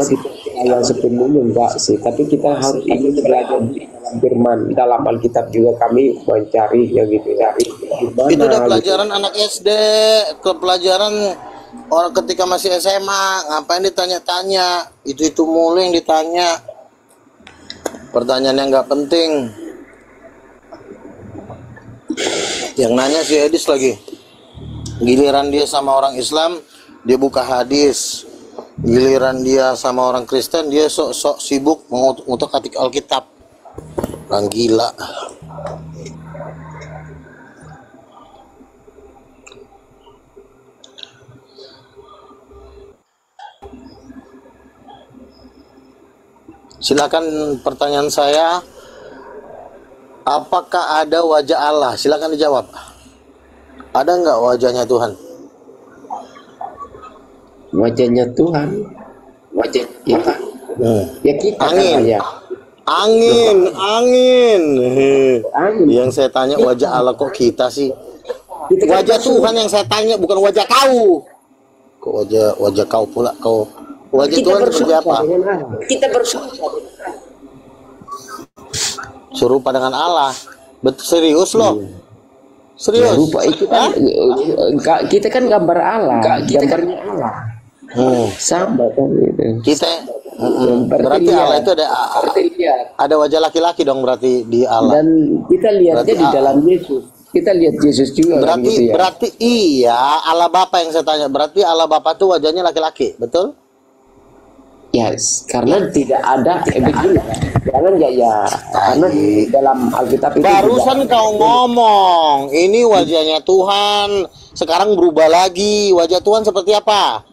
yang sebelumnya enggak sih, tapi kita harus ingin belajar firman dalam Alkitab juga kami mencari yang gitu cari gimana itu udah gitu. pelajaran anak SD, ke pelajaran orang ketika masih SMA, ngapain ditanya-tanya? Itu mulu yang ditanya. Pertanyaan yang nggak penting. Yang nanya si Edis lagi. Giliran dia sama orang Islam, dia buka hadis. Giliran dia sama orang Kristen, dia sok-sok sibuk mengutak-atik Alkitab. Orang gila. Silakan pertanyaan saya. Apakah ada wajah Allah? Silakan dijawab. Ada nggak wajahnya Tuhan? Wajahnya Tuhan, wajah kita, ya kita Angin. kan ya. Angin. Angin. Yang saya tanya wajah Allah kok kita sih? Kita kan Wajah Tuhan yang saya tanya, bukan wajah kau. Kok wajah kau pula kau? Wajah kita Tuhan seperti apa? dengan Allah. Kita bersuara. Serupa dengan Allah. Betul, serius loh. Serius. Ya, rupa itu kan kita kan gambar Allah, gambarnya Allah. Sama kan gitu. Kita berarti Allah itu ada wajah laki-laki dong berarti di Allah. Dan kita lihatnya berarti di dalam Yesus. Kita lihat Yesus juga. Berarti gitu ya. berarti iya Allah Bapa yang saya tanya. Berarti Allah Bapa itu wajahnya laki-laki, betul? Yes, karena tidak ada begini. Jangan ya. Karena di dalam Alkitab itu barusan kau ngomong ini wajahnya Tuhan, sekarang berubah lagi. Wajah Tuhan seperti apa?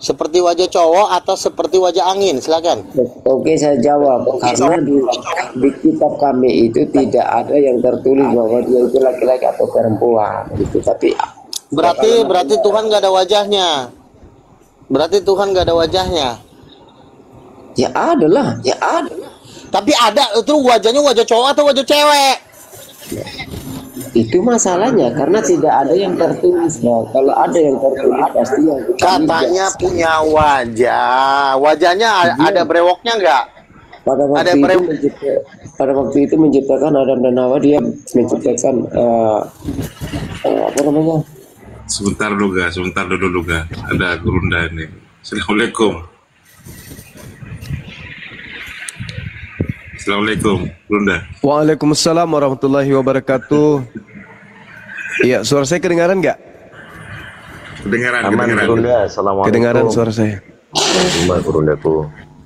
Seperti wajah cowok atau seperti wajah angin? Silakan. Oke, saya jawab. Karena di kitab kami itu tidak ada yang tertulis bahwa dia itu laki-laki atau perempuan. Gitu. Tapi berarti Tuhan nggak ada wajahnya. Berarti Tuhan nggak ada wajahnya. Ya ada lah. Tapi ada itu wajahnya wajah cowok atau wajah cewek? Itu masalahnya karena tidak ada yang tertulis. Nah, kalau ada yang tertulis pasti yang katanya punya wajah. Wajahnya ada brewoknya nggak? Pada waktu itu menciptakan Adam dan Hawa, dia menciptakan apa namanya? Sebentar dulu ga. Ada Gurunda ini. Assalamualaikum. Assalamualaikum, Gurunda. Waalaikumsalam warahmatullahi wabarakatuh. Iya, suara saya kedengaran nggak? Kedengaran. Assalamualaikum. Kedengaran suara saya.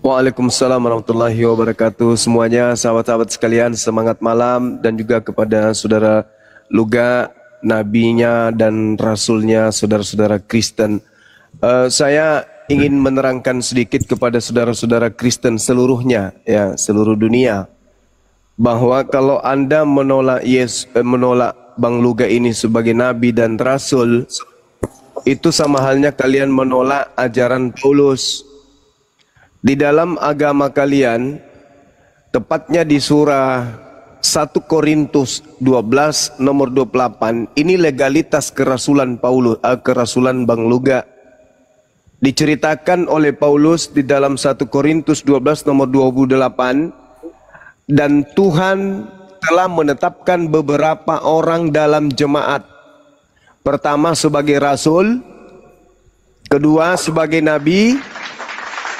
Waalaikumsalam warahmatullahi wabarakatuh. Semuanya, sahabat-sahabat sekalian, semangat malam. Dan juga kepada saudara Luga, nabinya dan rasulnya, saudara-saudara Kristen. Saya ingin menerangkan sedikit kepada saudara-saudara Kristen seluruhnya, ya, seluruh dunia, bahwa kalau Anda menolak menolak Bang Luga ini sebagai nabi dan rasul, itu sama halnya kalian menolak ajaran Paulus. Di dalam agama kalian, tepatnya di surah 1 Korintus 12 nomor 28, ini legalitas kerasulan Paulus, kerasulan Bang Luga. Diceritakan oleh Paulus di dalam 1 Korintus 12 nomor 28, dan Tuhan telah menetapkan beberapa orang dalam jemaat. Pertama sebagai rasul, kedua sebagai nabi,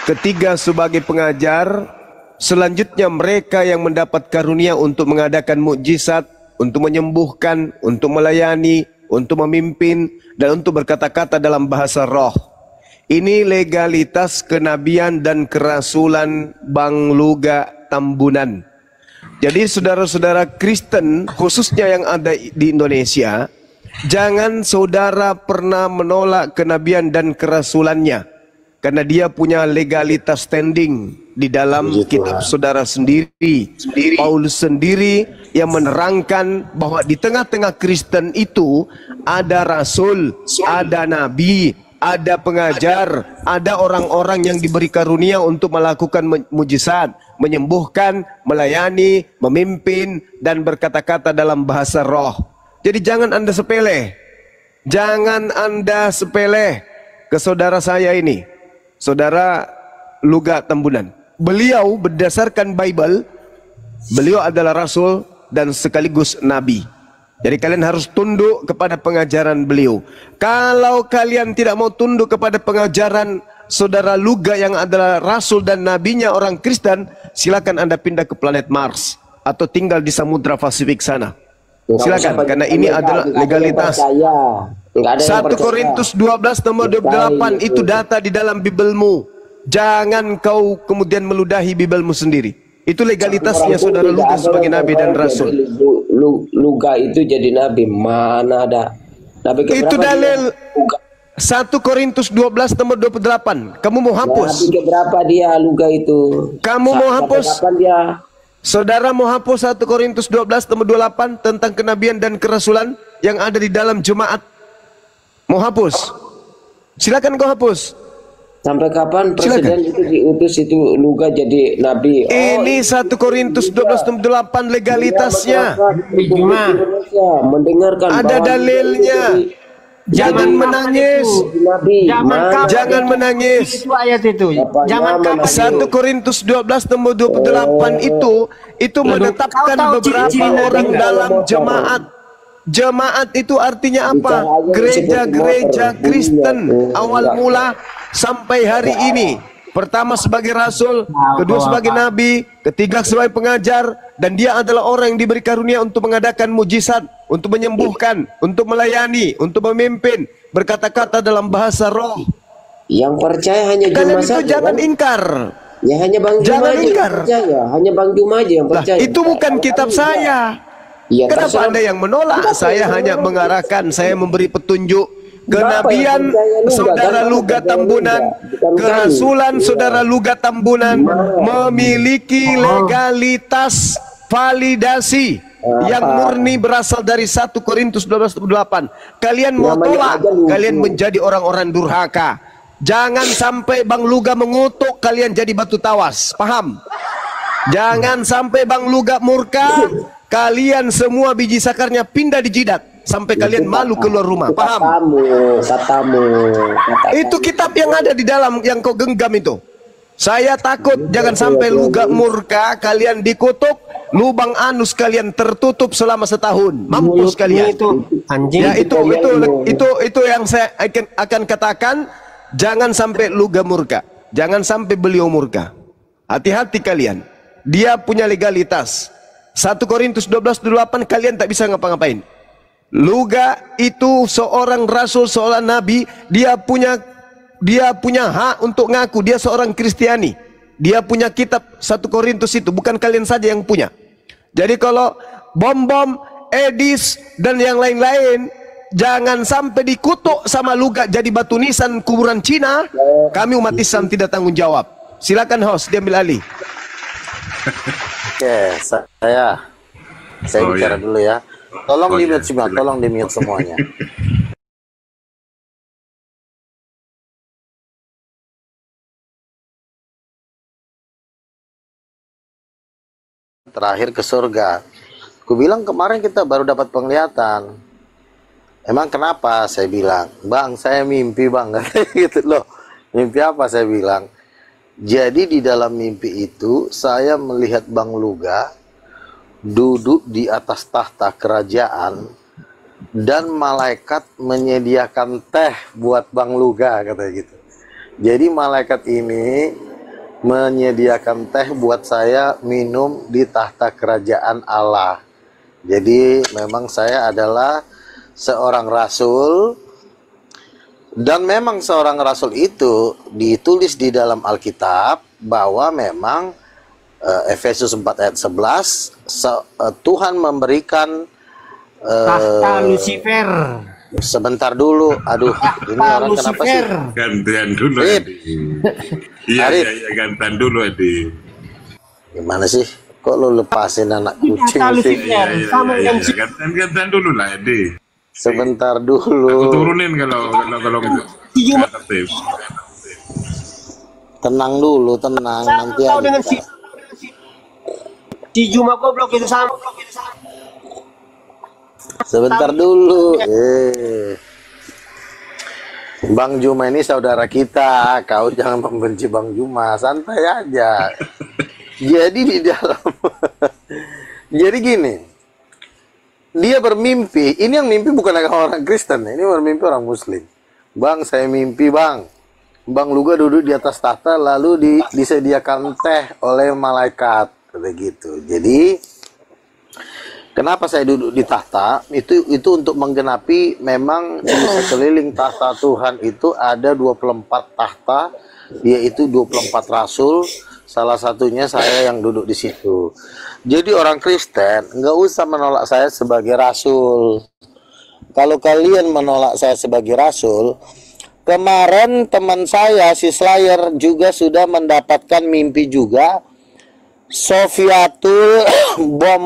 ketiga sebagai pengajar, selanjutnya mereka yang mendapat karunia untuk mengadakan mukjizat, untuk menyembuhkan, untuk melayani, untuk memimpin, dan untuk berkata-kata dalam bahasa roh. Ini legalitas kenabian dan kerasulan Bang Luga Tambunan. Jadi saudara-saudara Kristen, khususnya yang ada di Indonesia, Jangan saudara pernah menolak kenabian dan kerasulannya, karena dia punya legalitas standing di dalam kitab saudara sendiri. Paulus sendiri yang menerangkan bahwa di tengah-tengah Kristen itu ada rasul, ada nabi, ada pengajar, ada orang-orang yang diberi karunia untuk melakukan mujizat, menyembuhkan, melayani, memimpin, dan berkata-kata dalam bahasa roh. Jadi jangan Anda sepele. Jangan Anda sepele ke saudara saya ini, saudara Luga Tambunan. Beliau berdasarkan Bible, beliau adalah rasul dan sekaligus nabi. Jadi kalian harus tunduk kepada pengajaran beliau. Kalau kalian tidak mau tunduk kepada pengajaran saudara Luga yang adalah rasul dan nabinya orang Kristen, silakan Anda pindah ke planet Mars atau tinggal di Samudra Pasifik sana. Silakan, karena ini adalah legalitas. 1 Korintus 12 nomor 28 itu data di dalam Bibelmu. Jangan kau kemudian meludahi Bibelmu sendiri. Itu legalitasnya saudara Luga sebagai nabi dan rasul. Luga itu jadi nabi, mana ada? Nabi itu dalil 1 Korintus 12 nomor 28. Kamu mau hapus? Nabi keberapa dia Luga itu? Kamu mau hapus? Kapan dia? Saudara mau hapus 1 Korintus 12 nomor 28 tentang kenabian dan kerasulan yang ada di dalam jemaat? Mau hapus? Silakan kau hapus. Sampai kapan presiden itu diutus itu Luga jadi nabi? Ini 1 Korintus 12 nomor 8 legalitasnya. Mendengarkan ada dalilnya. Jangan menangis. Jangan menangis. Itu ayat itu. Jangan 1 Korintus 12 nomor 28 itu menetapkan beberapa orang dalam jemaat. Jemaat itu artinya apa? Gereja-gereja Kristen awal mula sampai hari ini. Pertama sebagai rasul, kedua sebagai nabi, ketiga sebagai pengajar, dan dia adalah orang yang diberi karunia untuk mengadakan mujizat, untuk menyembuhkan, untuk melayani, untuk memimpin, berkata-kata dalam bahasa roh. Yang percaya hanya kalian itu jangan ingkar. Ya hanya Bang Juma aja yang percaya, hanya Bang Juma aja yang percaya. Itu bukan kitab saya. Ya, kenapa Anda yang menolak? Saya hanya mengarahkan, saya memberi petunjuk kenabian saudara Luga Tambunan, kerasulan saudara Luga Tambunan memiliki legalitas validasi yang murni berasal dari 1 Korintus 12:8. Kalian mau tolak, kalian menjadi orang-orang durhaka. Jangan sampai Bang Luga mengutuk, kalian jadi batu tawas. Paham? Jangan sampai Bang Luga murka, kalian semua biji sakarnya pindah di jidat sampai kalian malu keluar rumah. Paham? Katamu. Itu kitab yang ada di dalam yang kau genggam itu. Saya takut jangan sampai Luga murka, kalian dikutuk, lubang anus kalian tertutup selama setahun. Mampus kalian. Ya itu yang saya akan katakan. Jangan sampai Luga murka, jangan sampai beliau murka. Hati-hati kalian. Dia punya legalitas. 1 Korintus 12:8 kalian tak bisa ngapa-ngapain. Luga itu seorang rasul, seorang nabi, dia punya hak untuk ngaku dia seorang Kristiani. Dia punya kitab 1 Korintus itu, bukan kalian saja yang punya. Jadi kalau bom-bom, Edis dan yang lain-lain jangan sampai dikutuk sama Luga jadi batu nisan kuburan Cina. Kami umat Islam tidak tanggung jawab. Silakan host diambil alih. Oke, saya bicara dulu ya. Tolong di-mute semua, tolong di-mute semuanya. Terakhir ke surga. Ku bilang kemarin kita baru dapat penglihatan. Emang kenapa? Saya bilang, Bang, saya mimpi Bang. Gitu loh. Mimpi apa? Saya bilang. Jadi di dalam mimpi itu saya melihat Bang Luga duduk di atas tahta kerajaan dan malaikat menyediakan teh buat Bang Luga, katanya gitu. Jadi malaikat ini menyediakan teh buat saya minum di tahta kerajaan Allah. Jadi memang saya adalah seorang rasul, dan memang seorang rasul itu ditulis di dalam Alkitab bahwa memang Efesus 4 ayat 11 Tuhan memberikan Tahta Lucifer. Sebentar dulu. Aduh, ini orang kenapa sih? Gantian dulu, Edi. Iya, gantian dulu, Edi. Gimana sih? Kok lo lepasin anak kucing sih? Gantian dulu lah, Edi. Sebentar dulu. Aku turunin kalau aktif. Tenang dulu, tenang. Nanti Kau dengan si Juma goblok itu sama. Sebentar dulu. Bang Juma ini saudara kita. Kau jangan membenci Bang Juma. Santai aja. Jadi di dalam jadi gini. Dia bermimpi. Ini yang mimpi bukan orang Kristen. Ini bermimpi orang Muslim. Bang, saya mimpi, Bang. Bang Luga duduk di atas tahta lalu disediakan teh oleh malaikat. Begitu. Jadi kenapa saya duduk di tahta? Itu untuk menggenapi memang di sekeliling tahta Tuhan itu ada 24 tahta, yaitu 24 rasul. Salah satunya saya yang duduk di situ. Jadi orang Kristen nggak usah menolak saya sebagai rasul. Kalau kalian menolak saya sebagai rasul, kemarin teman saya si Slayer juga sudah mendapatkan mimpi juga. Sofiatul bom